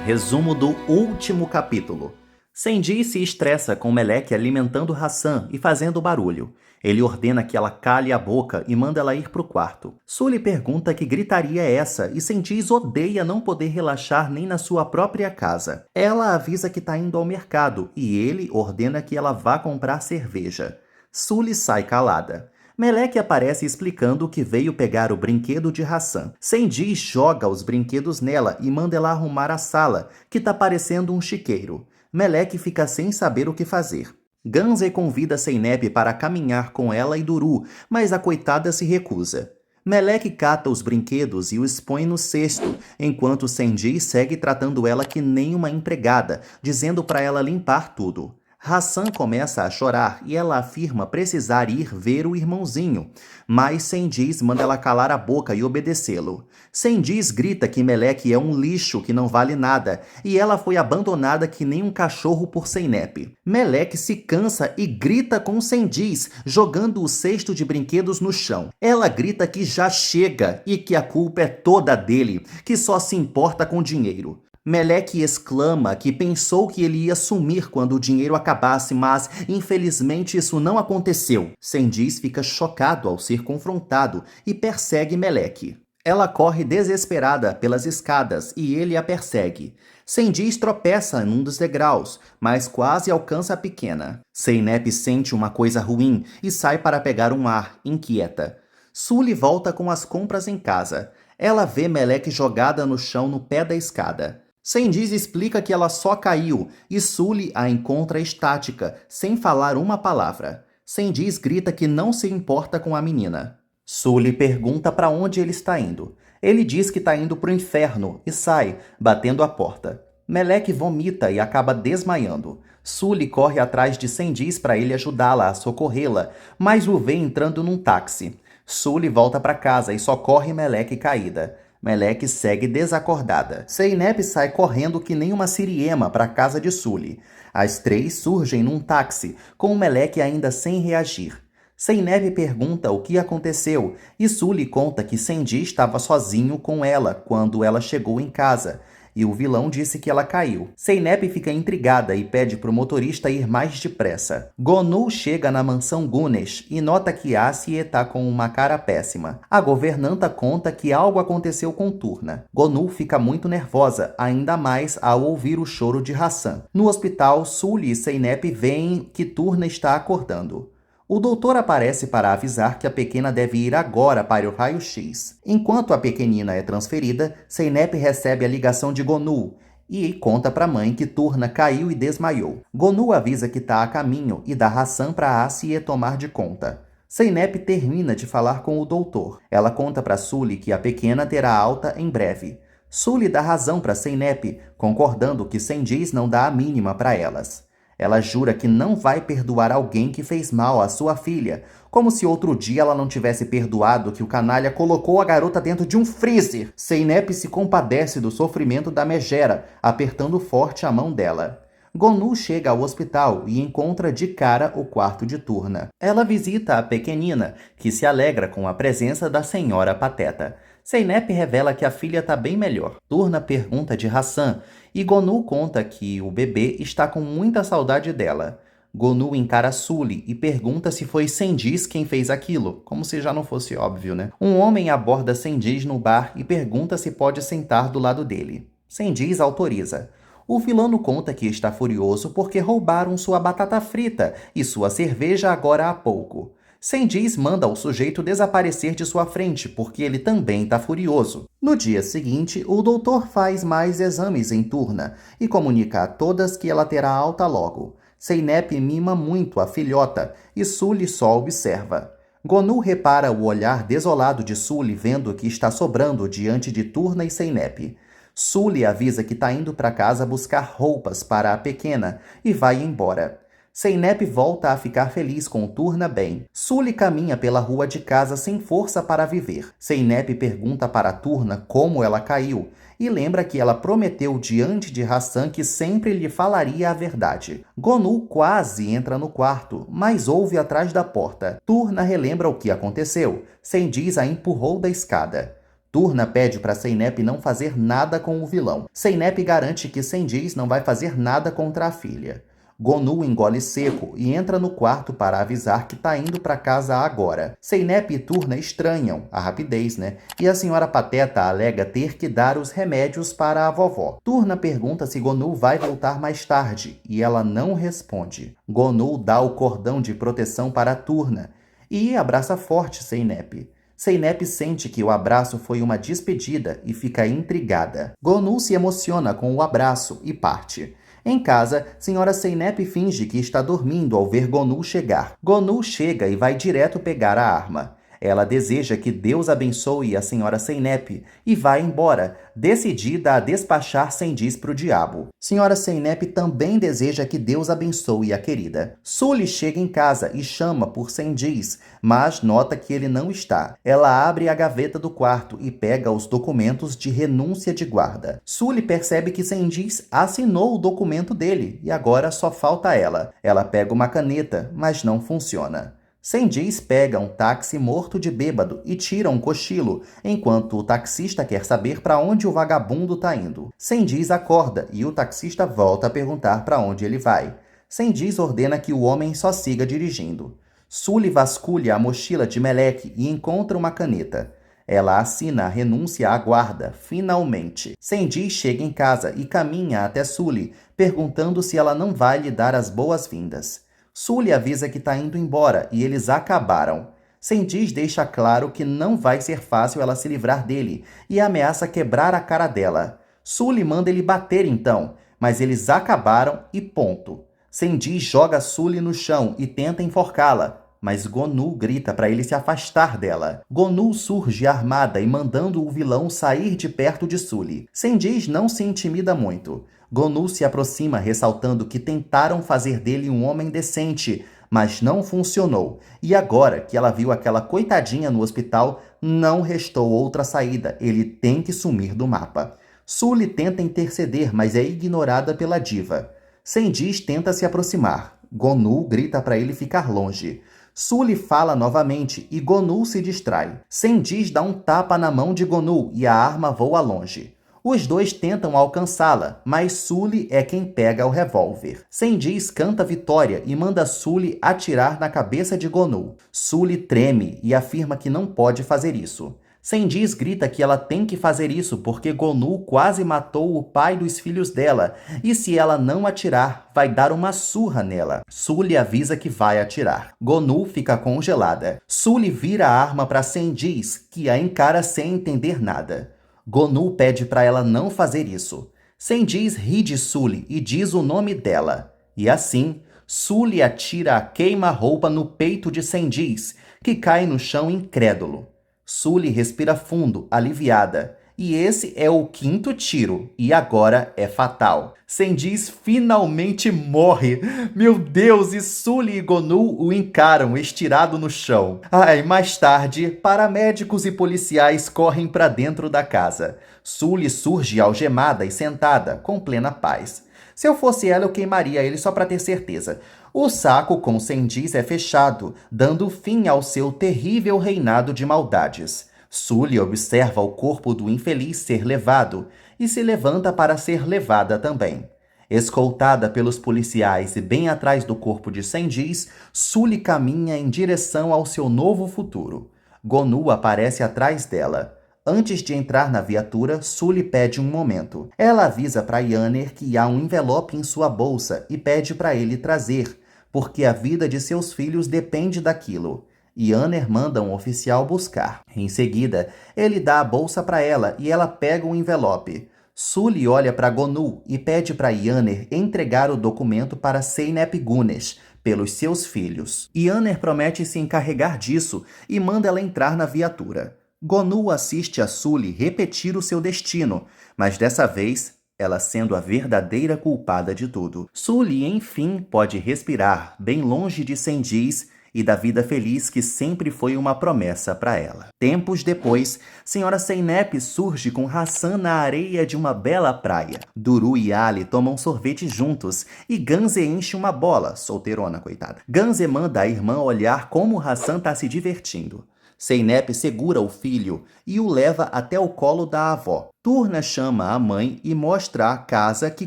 B: Resumo do último capítulo. Sendiz se estressa com Melek alimentando Hassan e fazendo barulho. Ele ordena que ela cale a boca e manda ela ir para o quarto. Sully pergunta que gritaria é essa e Sendiz odeia não poder relaxar nem na sua própria casa. Ela avisa que está indo ao mercado e ele ordena que ela vá comprar cerveja. Sully sai calada. Melek aparece explicando que veio pegar o brinquedo de Hassan. Sendiz joga os brinquedos nela e manda ela arrumar a sala, que tá parecendo um chiqueiro. Melek fica sem saber o que fazer. Ganze convida Zeynep para caminhar com ela e Duru, mas a coitada se recusa. Melek cata os brinquedos e os põe no cesto, enquanto Sendiz segue tratando ela que nem uma empregada, dizendo para ela limpar tudo. Hassan começa a chorar e ela afirma precisar ir ver o irmãozinho, mas Sendiz manda ela calar a boca e obedecê-lo. Sendiz grita que Melek é um lixo que não vale nada e ela foi abandonada que nem um cachorro por Zeynep. Melek se cansa e grita com Sendiz, jogando o cesto de brinquedos no chão. Ela grita que já chega e que a culpa é toda dele, que só se importa com dinheiro. Melek exclama que pensou que ele ia sumir quando o dinheiro acabasse, mas infelizmente isso não aconteceu. Sendiz fica chocado ao ser confrontado e persegue Melek. Ela corre desesperada pelas escadas e ele a persegue. Sendiz tropeça num dos degraus, mas quase alcança a pequena. Zeynep sente uma coisa ruim e sai para pegar um ar, inquieta. Sully volta com as compras em casa. Ela vê Melek jogada no chão no pé da escada. Sendiz explica que ela só caiu e Sully a encontra estática, sem falar uma palavra. Sendiz grita que não se importa com a menina. Sully pergunta para onde ele está indo. Ele diz que está indo para o inferno e sai, batendo a porta. Melek vomita e acaba desmaiando. Sully corre atrás de Sendiz para ele ajudá-la a socorrê-la, mas o vê entrando num táxi. Sully volta para casa e socorre Melek caída. Melek segue desacordada. Zeynep sai correndo que nem uma siriema para a casa de Sully. As três surgem num táxi, com o Melek ainda sem reagir. Zeynep pergunta o que aconteceu e Sully conta que Sendiz estava sozinho com ela quando ela chegou em casa. E o vilão disse que ela caiu. Zeynep fica intrigada e pede para o motorista ir mais depressa. Gonu chega na mansão Gunesh e nota que Assie está com uma cara péssima. A governanta conta que algo aconteceu com Turna. Gonu fica muito nervosa, ainda mais ao ouvir o choro de Hassan. No hospital, Sully e Zeynep veem que Turna está acordando. O doutor aparece para avisar que a pequena deve ir agora para o raio-x. Enquanto a pequenina é transferida, Zeynep recebe a ligação de Gonu e conta para a mãe que Turna caiu e desmaiou. Gonu avisa que está a caminho e dá ração para Assie tomar de conta. Zeynep termina de falar com o doutor. Ela conta para Sully que a pequena terá alta em breve. Sully dá razão para Zeynep, concordando que Cengiz não dá a mínima para elas. Ela jura que não vai perdoar alguém que fez mal à sua filha, como se outro dia ela não tivesse perdoado que o canalha colocou a garota dentro de um freezer. Zeynep se compadece do sofrimento da megera, apertando forte a mão dela. Gonu chega ao hospital e encontra de cara o quarto de Turna. Ela visita a pequenina, que se alegra com a presença da senhora Pateta. Zeynep revela que a filha está bem melhor. Turna pergunta de Hassan e Gonu conta que o bebê está com muita saudade dela. Gonu encara Sully e pergunta se foi Cengiz quem fez aquilo, como se já não fosse óbvio, né? Um homem aborda Cengiz no bar e pergunta se pode sentar do lado dele. Cengiz autoriza. O vilano conta que está furioso porque roubaram sua batata frita e sua cerveja agora há pouco. Cengiz manda o sujeito desaparecer de sua frente, porque ele também está furioso. No dia seguinte, o doutor faz mais exames em Turna e comunica a todas que ela terá alta logo. Zeynep mima muito a filhota e Sully só observa. Gonu repara o olhar desolado de Sully vendo que está sobrando diante de Turna e Zeynep. Sully avisa que está indo para casa buscar roupas para a pequena e vai embora. Zeynep volta a ficar feliz com Turna bem. Sully caminha pela rua de casa sem força para viver. Zeynep pergunta para Turna como ela caiu e lembra que ela prometeu diante de Hassan que sempre lhe falaria a verdade. Gonu quase entra no quarto, mas ouve atrás da porta. Turna relembra o que aconteceu. Cengiz a empurrou da escada. Turna pede para Zeynep não fazer nada com o vilão. Zeynep garante que Cengiz não vai fazer nada contra a filha. Gonu engole seco e entra no quarto para avisar que está indo para casa agora. Zeynep e Turna estranham a rapidez, né? E a senhora Pateta alega ter que dar os remédios para a vovó. Turna pergunta se Gonu vai voltar mais tarde e ela não responde. Gonu dá o cordão de proteção para Turna e abraça forte Zeynep. Zeynep sente que o abraço foi uma despedida e fica intrigada. Gonu se emociona com o abraço e parte. Em casa, senhora Zeynep finge que está dormindo ao ver Gonu chegar. Gonu chega e vai direto pegar a arma. Ela deseja que Deus abençoe a senhora Zeynep e vai embora, decidida a despachar Cengiz para o diabo. Senhora Zeynep também deseja que Deus abençoe a querida. Sully chega em casa e chama por Cengiz, mas nota que ele não está. Ela abre a gaveta do quarto e pega os documentos de renúncia de guarda. Sully percebe que Cengiz assinou o documento dele e agora só falta ela. Ela pega uma caneta, mas não funciona. Cengiz pega um táxi morto de bêbado e tira um cochilo, enquanto o taxista quer saber para onde o vagabundo está indo. Cengiz acorda e o taxista volta a perguntar para onde ele vai. Cengiz ordena que o homem só siga dirigindo. Sully vasculha a mochila de Meleque e encontra uma caneta. Ela assina a renúncia à guarda, finalmente. Cengiz chega em casa e caminha até Sully, perguntando se ela não vai lhe dar as boas-vindas. Sully avisa que está indo embora e eles acabaram. Cengiz deixa claro que não vai ser fácil ela se livrar dele e ameaça quebrar a cara dela. Sully manda ele bater então, mas eles acabaram e ponto. Cengiz joga Sully no chão e tenta enforcá-la, mas Gonu grita para ele se afastar dela. Gonu surge armada e mandando o vilão sair de perto de Sully. Cengiz não se intimida muito. Gonu se aproxima ressaltando que tentaram fazer dele um homem decente, mas não funcionou. E agora que ela viu aquela coitadinha no hospital, não restou outra saída. Ele tem que sumir do mapa. Sully tenta interceder, mas é ignorada pela diva. Cengiz tenta se aproximar. Gonu grita para ele ficar longe. Sully fala novamente e Gonu se distrai. Cengiz dá um tapa na mão de Gonu e a arma voa longe. Os dois tentam alcançá-la, mas Sully é quem pega o revólver. Cengiz canta vitória e manda Sully atirar na cabeça de Gonu. Sully treme e afirma que não pode fazer isso. Sendiz grita que ela tem que fazer isso porque Gonu quase matou o pai dos filhos dela e se ela não atirar, vai dar uma surra nela. Sully avisa que vai atirar. Gonu fica congelada. Sully vira a arma para Sendiz, que a encara sem entender nada. Gonu pede para ela não fazer isso. Sendiz ri de Sully e diz o nome dela. E assim, Sully atira a queima-roupa no peito de Sendiz, que cai no chão incrédulo. Sully respira fundo, aliviada. E esse é o 5º tiro, e agora é fatal. Sendiz finalmente morre. Meu Deus, e Sully e Gonu o encaram estirado no chão. Mais tarde, paramédicos e policiais correm para dentro da casa. Sully surge algemada e sentada, com plena paz. Se eu fosse ela, eu queimaria ele só para ter certeza. O saco com Sendiz é fechado, dando fim ao seu terrível reinado de maldades. Sully observa o corpo do infeliz ser levado e se levanta para ser levada também. Escoltada pelos policiais e bem atrás do corpo de Sendiz, Sully caminha em direção ao seu novo futuro. Gonu aparece atrás dela. Antes de entrar na viatura, Sully pede um momento. Ela avisa para Yanner que há um envelope em sua bolsa e pede para ele trazer, porque a vida de seus filhos depende daquilo. Yanner manda um oficial buscar. Em seguida, ele dá a bolsa para ela e ela pega o envelope. Sully olha para Gonu e pede para Yanner entregar o documento para Zeynep Gunesh, pelos seus filhos. Yanner promete se encarregar disso e manda ela entrar na viatura. Gonu assiste a Sully repetir o seu destino, mas dessa vez, ela sendo a verdadeira culpada de tudo. Sully, enfim, pode respirar, bem longe de Sendiz e da vida feliz que sempre foi uma promessa para ela. Tempos depois, Sra. Zeynep surge com Hassan na areia de uma bela praia. Duru e Ali tomam sorvete juntos e Ganze enche uma bola, solteirona, coitada. Ganze manda a irmã olhar como Hassan tá se divertindo. Zeynep segura o filho e o leva até o colo da avó. Turna chama a mãe e mostra a casa que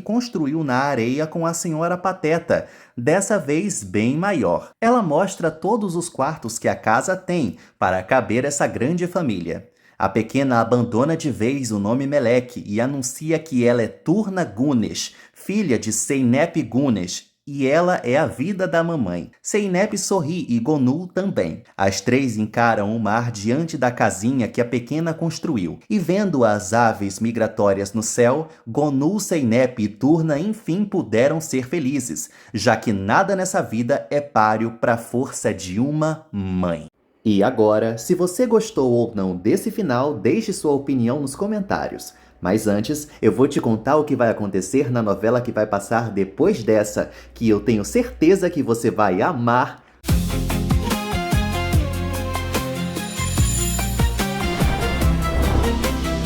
B: construiu na areia com a senhora Pateta, dessa vez bem maior. Ela mostra todos os quartos que a casa tem para caber essa grande família. A pequena abandona de vez o nome Meleque e anuncia que ela é Turna Gunesh, filha de Zeynep Gunesh, e ela é a vida da mamãe. Zeynep sorri e Gonu também. As três encaram o mar diante da casinha que a pequena construiu. E vendo as aves migratórias no céu, Gonu, Zeynep e Turna enfim puderam ser felizes, já que nada nessa vida é páreo para a força de uma mãe. E agora, se você gostou ou não desse final, deixe sua opinião nos comentários. Mas antes, eu vou te contar o que vai acontecer na novela que vai passar depois dessa, que eu tenho certeza que você vai amar.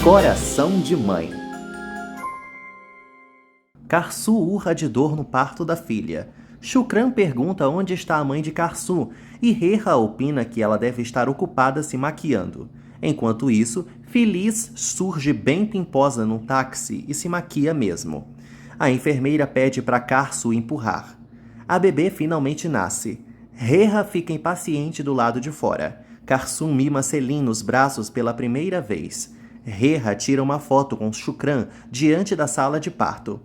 B: Coração de Mãe. Karsu urra de dor no parto da filha. Shukran pergunta onde está a mãe de Karsu e Reha opina que ela deve estar ocupada se maquiando. Enquanto isso, Feliz surge bem pimposa num táxi e se maquia mesmo. A enfermeira pede para Karsu empurrar. A bebê finalmente nasce. Reha fica impaciente do lado de fora. Karsu mima Selim nos braços pela primeira vez. Reha tira uma foto com Shukran diante da sala de parto.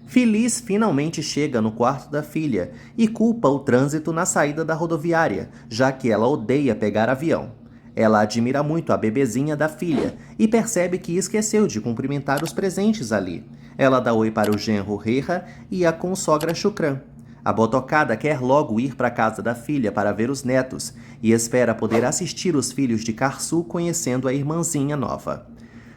B: Feliz finalmente chega no quarto da filha e culpa o trânsito na saída da rodoviária, já que ela odeia pegar avião. Ela admira muito a bebezinha da filha e percebe que esqueceu de cumprimentar os presentes ali. Ela dá oi para o genro Reha e a consogra Shukran. A botocada quer logo ir para a casa da filha para ver os netos e espera poder assistir os filhos de Karsu conhecendo a irmãzinha nova.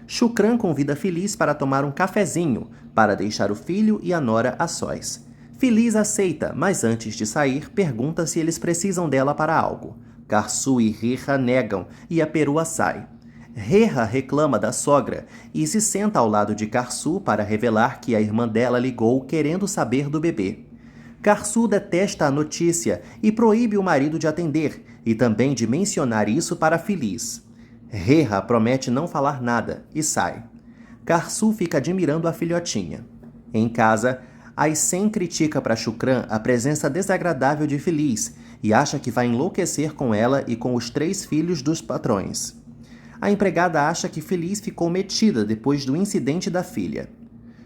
B: Shukran convida Feliz para tomar um cafezinho, para deixar o filho e a nora a sós. Feliz aceita, mas antes de sair, pergunta se eles precisam dela para algo. Karsu e Reha negam e a perua sai. Reha reclama da sogra e se senta ao lado de Karsu para revelar que a irmã dela ligou querendo saber do bebê. Karsu detesta a notícia e proíbe o marido de atender e também de mencionar isso para Feliz. Reha promete não falar nada e sai. Karsu fica admirando a filhotinha. Em casa, Aysen critica para Shukran a presença desagradável de Feliz e acha que vai enlouquecer com ela e com os 3 filhos dos patrões. A empregada acha que Feliz ficou metida depois do incidente da filha.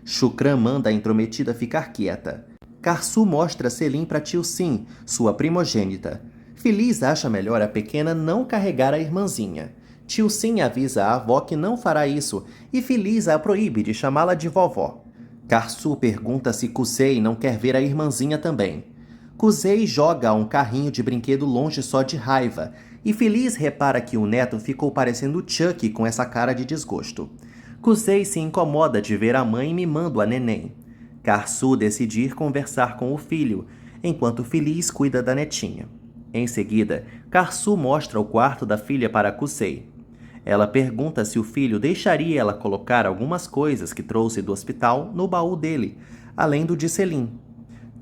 B: Shukran manda a intrometida ficar quieta. Karsu mostra Selim para Tio Sim, sua primogênita. Feliz acha melhor a pequena não carregar a irmãzinha. Tio Sim avisa a avó que não fará isso e Feliz a proíbe de chamá-la de vovó. Karsu pergunta se Kusei não quer ver a irmãzinha também. Kusei joga um carrinho de brinquedo longe só de raiva e Feliz repara que o neto ficou parecendo Chuck com essa cara de desgosto. Kusei se incomoda de ver a mãe mimando a neném. Karsu decide ir conversar com o filho, enquanto Feliz cuida da netinha. Em seguida, Karsu mostra o quarto da filha para Kusei. Ela pergunta se o filho deixaria ela colocar algumas coisas que trouxe do hospital no baú dele, além do de Selim.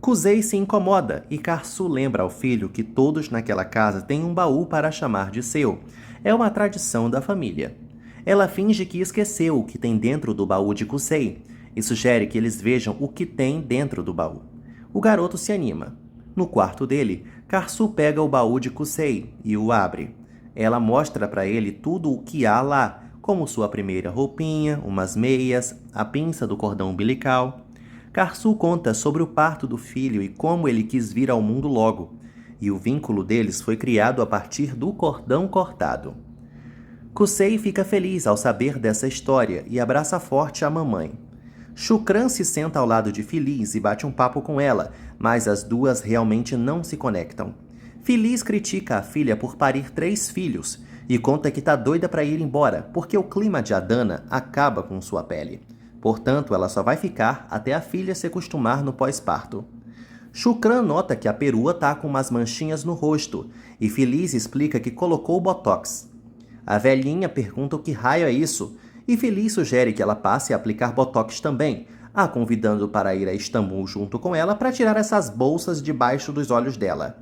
B: Kusei se incomoda e Karsu lembra ao filho que todos naquela casa têm um baú para chamar de seu. É uma tradição da família. Ela finge que esqueceu o que tem dentro do baú de Kusei e sugere que eles vejam o que tem dentro do baú. O garoto se anima. No quarto dele, Karsu pega o baú de Kusei e o abre. Ela mostra para ele tudo o que há lá, como sua primeira roupinha, umas meias, a pinça do cordão umbilical. Karsu conta sobre o parto do filho e como ele quis vir ao mundo logo, e o vínculo deles foi criado a partir do cordão cortado. Kusei fica feliz ao saber dessa história e abraça forte a mamãe. Shukran se senta ao lado de Feliz e bate um papo com ela, mas as duas realmente não se conectam. Feliz critica a filha por parir 3 filhos e conta que tá doida para ir embora, porque o clima de Adana acaba com sua pele. Portanto, ela só vai ficar até a filha se acostumar no pós-parto. Shukran nota que a perua tá com umas manchinhas no rosto e Feliz explica que colocou botox. A velhinha pergunta o que raio é isso e Feliz sugere que ela passe a aplicar botox também, a convidando para ir a Istambul junto com ela para tirar essas bolsas debaixo dos olhos dela.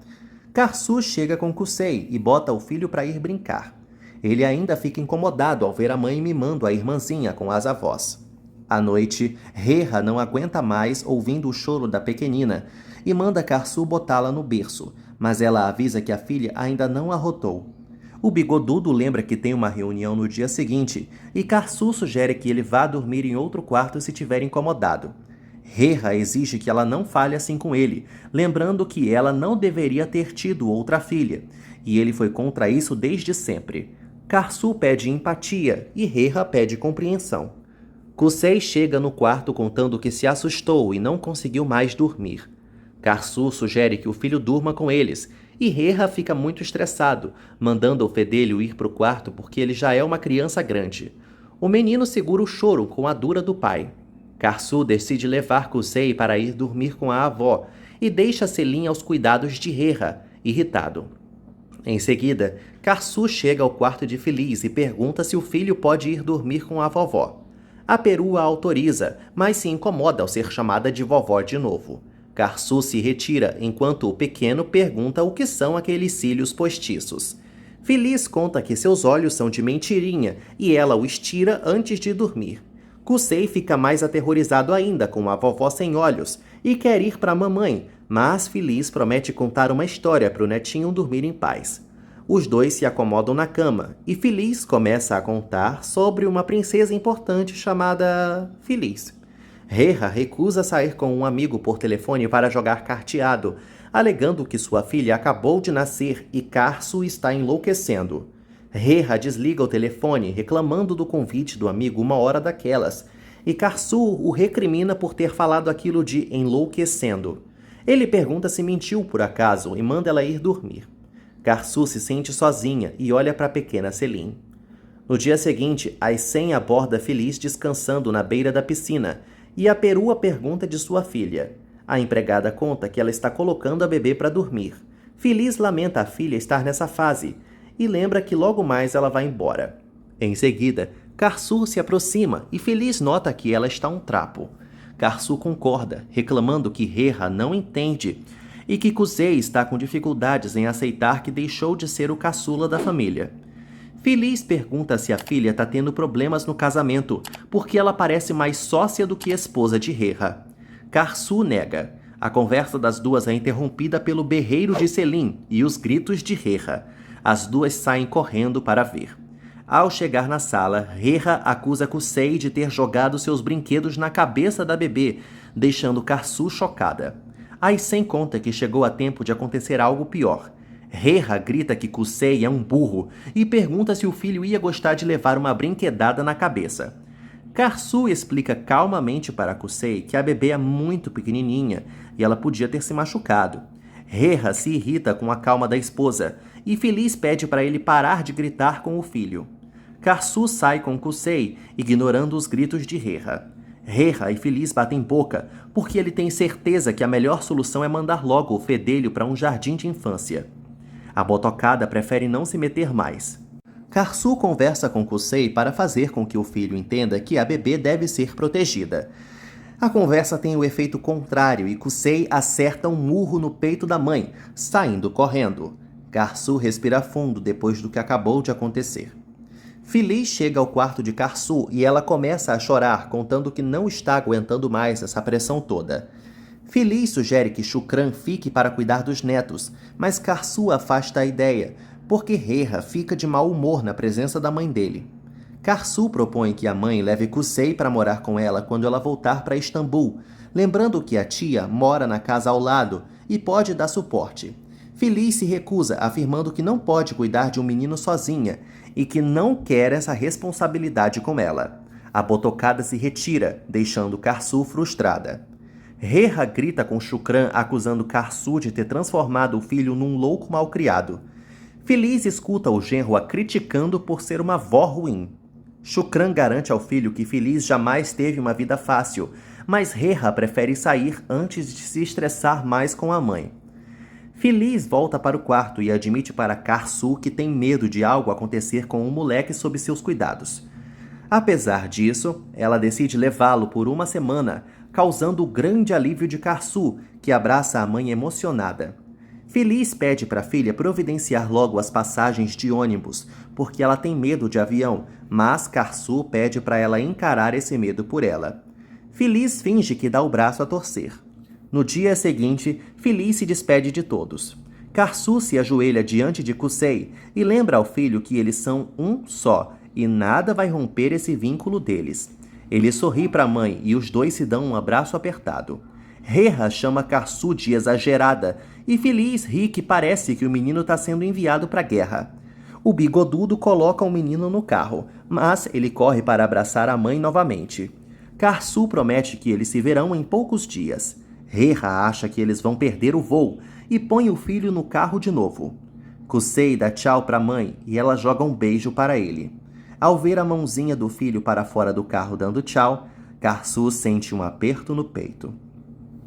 B: Karsu chega com Kusei e bota o filho para ir brincar. Ele ainda fica incomodado ao ver a mãe mimando a irmãzinha com as avós. À noite, Reha não aguenta mais ouvindo o choro da pequenina e manda Karsu botá-la no berço, mas ela avisa que a filha ainda não arrotou. O bigodudo lembra que tem uma reunião no dia seguinte e Karsu sugere que ele vá dormir em outro quarto se tiver incomodado. Reha exige que ela não fale assim com ele, lembrando que ela não deveria ter tido outra filha, e ele foi contra isso desde sempre. Karsu pede empatia e Reha pede compreensão. Kusei chega no quarto contando que se assustou e não conseguiu mais dormir. Karsu sugere que o filho durma com eles, e Reha fica muito estressado, mandando o fedelho ir para o quarto porque ele já é uma criança grande. O menino segura o choro com a dura do pai. Karsu decide levar Kusei para ir dormir com a avó e deixa Selim aos cuidados de Reha, irritado. Em seguida, Karsu chega ao quarto de Feliz e pergunta se o filho pode ir dormir com a vovó. A perua autoriza, mas se incomoda ao ser chamada de vovó de novo. Karsu se retira enquanto o pequeno pergunta o que são aqueles cílios postiços. Feliz conta que seus olhos são de mentirinha e ela o estira antes de dormir. Kusei fica mais aterrorizado ainda com a vovó sem olhos e quer ir para a mamãe, mas Feliz promete contar uma história para o netinho dormir em paz. Os dois se acomodam na cama e Feliz começa a contar sobre uma princesa importante chamada Feliz. Reha recusa sair com um amigo por telefone para jogar carteado, alegando que sua filha acabou de nascer e Karsu está enlouquecendo. Reha desliga o telefone, reclamando do convite do amigo uma hora daquelas, e Karsu o recrimina por ter falado aquilo de enlouquecendo. Ele pergunta se mentiu por acaso e manda ela ir dormir. Karsu se sente sozinha e olha para a pequena Selim. No dia seguinte, Aysen aborda Feliz descansando na beira da piscina, e a perua pergunta de sua filha. A empregada conta que ela está colocando a bebê para dormir. Feliz lamenta a filha estar nessa fase, e lembra que logo mais ela vai embora. Em seguida, Karsu se aproxima e Feliz nota que ela está um trapo. Karsu concorda, reclamando que Reha não entende e que Kusei está com dificuldades em aceitar que deixou de ser o caçula da família. Feliz pergunta se a filha está tendo problemas no casamento, porque ela parece mais sócia do que esposa de Reha. Karsu nega. A conversa das duas é interrompida pelo berreiro de Selim e os gritos de Reha. As duas saem correndo para ver. Ao chegar na sala, Reha acusa Kusei de ter jogado seus brinquedos na cabeça da bebê, deixando Karsu chocada. Aysen conta que chegou a tempo de acontecer algo pior. Reha grita que Kusei é um burro e pergunta se o filho ia gostar de levar uma brinquedada na cabeça. Karsu explica calmamente para Kusei que a bebê é muito pequenininha e ela podia ter se machucado. Reha se irrita com a calma da esposa e Feliz pede para ele parar de gritar com o filho. Karsu sai com Kusei, ignorando os gritos de Reha. Reha e Feliz batem boca porque ele tem certeza que a melhor solução é mandar logo o fedelho para um jardim de infância. A botocada prefere não se meter mais. Karsu conversa com Kusei para fazer com que o filho entenda que a bebê deve ser protegida. A conversa tem o efeito contrário e Kusei acerta um murro no peito da mãe, saindo correndo. Karsu respira fundo depois do que acabou de acontecer. Feliz chega ao quarto de Karsu e ela começa a chorar, contando que não está aguentando mais essa pressão toda. Feliz sugere que Shukran fique para cuidar dos netos, mas Karsu afasta a ideia, porque Reha fica de mau humor na presença da mãe dele. Karsu propõe que a mãe leve Kusei para morar com ela quando ela voltar para Istambul, lembrando que a tia mora na casa ao lado e pode dar suporte. Feliz se recusa, afirmando que não pode cuidar de um menino sozinha e que não quer essa responsabilidade com ela. A botocada se retira, deixando Karsu frustrada. Reha grita com Shukran, acusando Karsu de ter transformado o filho num louco malcriado. Feliz escuta o genro a criticando por ser uma avó ruim. Shukran garante ao filho que Feliz jamais teve uma vida fácil, mas Reha prefere sair antes de se estressar mais com a mãe. Feliz volta para o quarto e admite para Karsu que tem medo de algo acontecer com o moleque sob seus cuidados. Apesar disso, ela decide levá-lo por uma semana, causando o grande alívio de Karsu, que abraça a mãe emocionada. Feliz pede para a filha providenciar logo as passagens de ônibus, porque ela tem medo de avião, mas Karsu pede para ela encarar esse medo por ela. Feliz finge que dá o braço a torcer. No dia seguinte, Feliz se despede de todos. Karsu se ajoelha diante de Kusei e lembra ao filho que eles são um só e nada vai romper esse vínculo deles. Ele sorri para a mãe e os dois se dão um abraço apertado. Reha chama Karsu de exagerada e Feliz ri que parece que o menino está sendo enviado para a guerra. O bigodudo coloca o menino no carro, mas ele corre para abraçar a mãe novamente. Karsu promete que eles se verão em poucos dias. Reha acha que eles vão perder o voo e põe o filho no carro de novo. Kusei dá tchau para a mãe e ela joga um beijo para ele. Ao ver a mãozinha do filho para fora do carro dando tchau, Karsu sente um aperto no peito.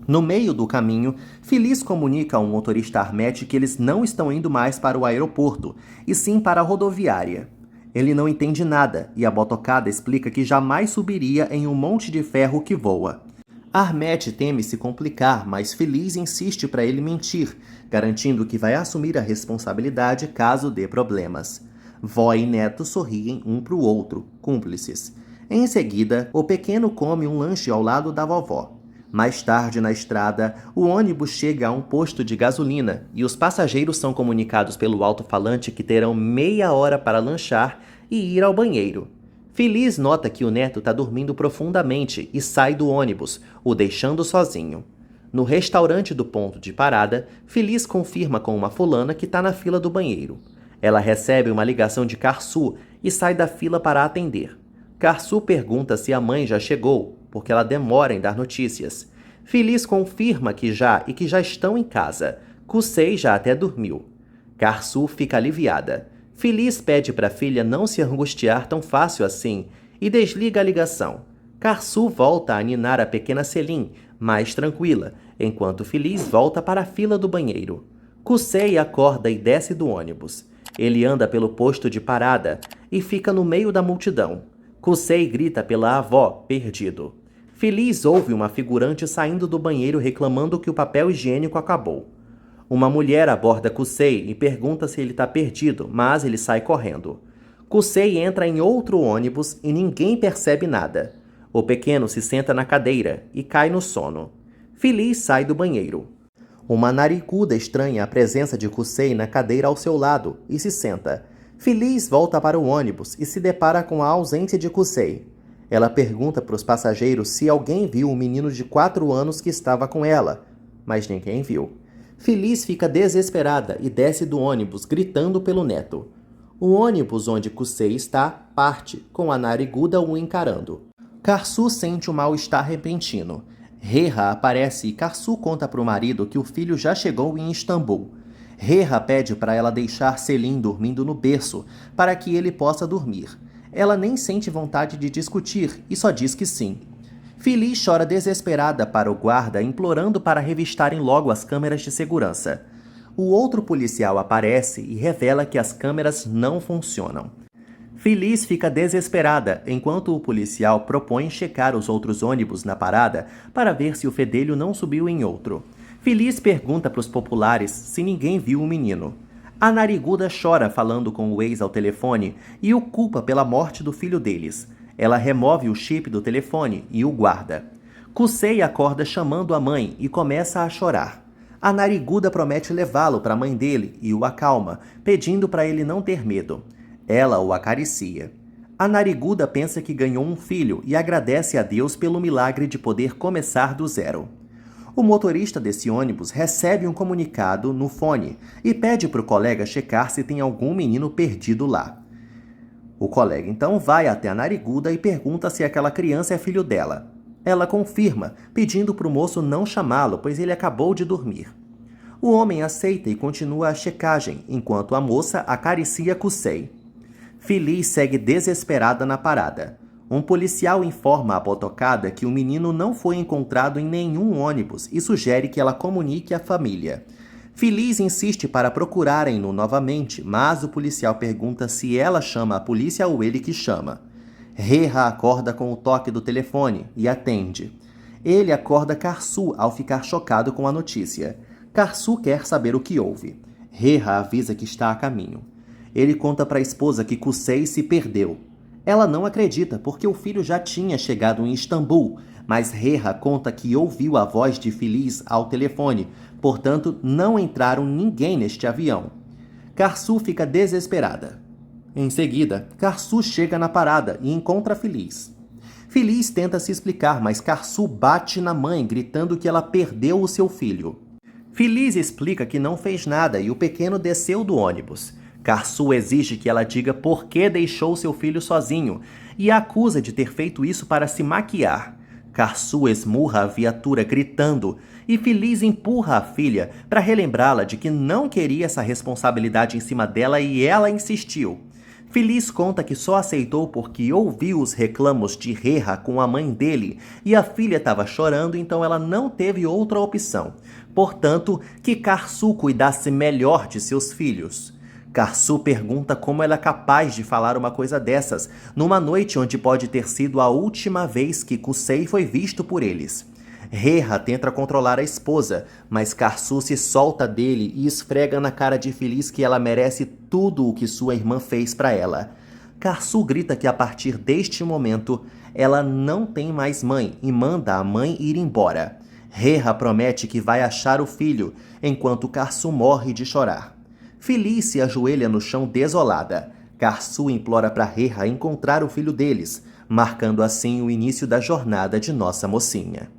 B: No meio do caminho, Feliz comunica ao motorista Armet que eles não estão indo mais para o aeroporto, e sim para a rodoviária. Ele não entende nada e a botocada explica que jamais subiria em um monte de ferro que voa. Armet teme se complicar, mas Feliz insiste para ele mentir, garantindo que vai assumir a responsabilidade caso dê problemas. Vó e neto sorriem um para o outro, cúmplices. Em seguida, o pequeno come um lanche ao lado da vovó. Mais tarde na estrada, o ônibus chega a um posto de gasolina e os passageiros são comunicados pelo alto-falante que terão meia hora para lanchar e ir ao banheiro. Feliz nota que o neto está dormindo profundamente e sai do ônibus, o deixando sozinho. No restaurante do ponto de parada, Feliz confirma com uma fulana que está na fila do banheiro. Ela recebe uma ligação de Karsu e sai da fila para atender. Karsu pergunta se a mãe já chegou, porque ela demora em dar notícias. Feliz confirma que já e que já estão em casa. Kusei já até dormiu. Karsu fica aliviada. Feliz pede para a filha não se angustiar tão fácil assim e desliga a ligação. Karsu volta a ninar a pequena Selim, mais tranquila, enquanto Feliz volta para a fila do banheiro. Kusei acorda e desce do ônibus. Ele anda pelo posto de parada e fica no meio da multidão. Kusei grita pela avó, perdido. Feliz ouve uma figurante saindo do banheiro reclamando que o papel higiênico acabou. Uma mulher aborda Kusei e pergunta se ele está perdido, mas ele sai correndo. Kusei entra em outro ônibus e ninguém percebe nada. O pequeno se senta na cadeira e cai no sono. Feliz sai do banheiro. Uma nariguda estranha a presença de Kusei na cadeira ao seu lado e se senta. Feliz volta para o ônibus e se depara com a ausência de Kusei. Ela pergunta para os passageiros se alguém viu um menino de 4 anos que estava com ela, mas ninguém viu. Feliz fica desesperada e desce do ônibus gritando pelo neto. O ônibus onde Kusei está parte, com a nariguda o encarando. Karsu sente um mal-estar repentino. Reha aparece e Karsu conta para o marido que o filho já chegou em Istambul. Reha pede para ela deixar Selim dormindo no berço, para que ele possa dormir. Ela nem sente vontade de discutir e só diz que sim. Feliz chora desesperada para o guarda, implorando para revistarem logo as câmeras de segurança. O outro policial aparece e revela que as câmeras não funcionam. Feliz fica desesperada, enquanto o policial propõe checar os outros ônibus na parada para ver se o fedelho não subiu em outro. Feliz pergunta para os populares se ninguém viu o menino. A nariguda chora falando com o ex ao telefone e o culpa pela morte do filho deles. Ela remove o chip do telefone e o guarda. Kusei acorda chamando a mãe e começa a chorar. A nariguda promete levá-lo para a mãe dele e o acalma, pedindo para ele não ter medo. Ela o acaricia. A nariguda pensa que ganhou um filho e agradece a Deus pelo milagre de poder começar do zero. O motorista desse ônibus recebe um comunicado no fone e pede para o colega checar se tem algum menino perdido lá. O colega então vai até a nariguda e pergunta se aquela criança é filho dela. Ela confirma, pedindo para o moço não chamá-lo, pois ele acabou de dormir. O homem aceita e continua a checagem, enquanto a moça acaricia Kusei. Feliz segue desesperada na parada. Um policial informa a botocada que o menino não foi encontrado em nenhum ônibus e sugere que ela comunique à família. Feliz insiste para procurarem-no novamente, mas o policial pergunta se ela chama a polícia ou ele que chama. Reha acorda com o toque do telefone e atende. Ele acorda Karsu ao ficar chocado com a notícia. Karsu quer saber o que houve. Reha avisa que está a caminho. Ele conta para a esposa que Kusei se perdeu. Ela não acredita porque o filho já tinha chegado em Istambul, mas Reha conta que ouviu a voz de Feliz ao telefone, portanto não entraram ninguém neste avião. Karsu fica desesperada. Em seguida, Karsu chega na parada e encontra Feliz. Feliz tenta se explicar, mas Karsu bate na mãe, gritando que ela perdeu o seu filho. Feliz explica que não fez nada e o pequeno desceu do ônibus. Karsu exige que ela diga por que deixou seu filho sozinho e a acusa de ter feito isso para se maquiar. Karsu esmurra a viatura gritando e Feliz empurra a filha para relembrá-la de que não queria essa responsabilidade em cima dela e ela insistiu. Feliz conta que só aceitou porque ouviu os reclamos de Reha com a mãe dele e a filha estava chorando, então ela não teve outra opção. Portanto, que Karsu cuidasse melhor de seus filhos. Karsu pergunta como ela é capaz de falar uma coisa dessas, numa noite onde pode ter sido a última vez que Kusei foi visto por eles. Reha tenta controlar a esposa, mas Karsu se solta dele e esfrega na cara de Feliz que ela merece tudo o que sua irmã fez para ela. Karsu grita que a partir deste momento, ela não tem mais mãe e manda a mãe ir embora. Reha promete que vai achar o filho, enquanto Karsu morre de chorar. Feliz se ajoelha no chão desolada. Karsu implora para Reha encontrar o filho deles, marcando assim o início da jornada de nossa mocinha.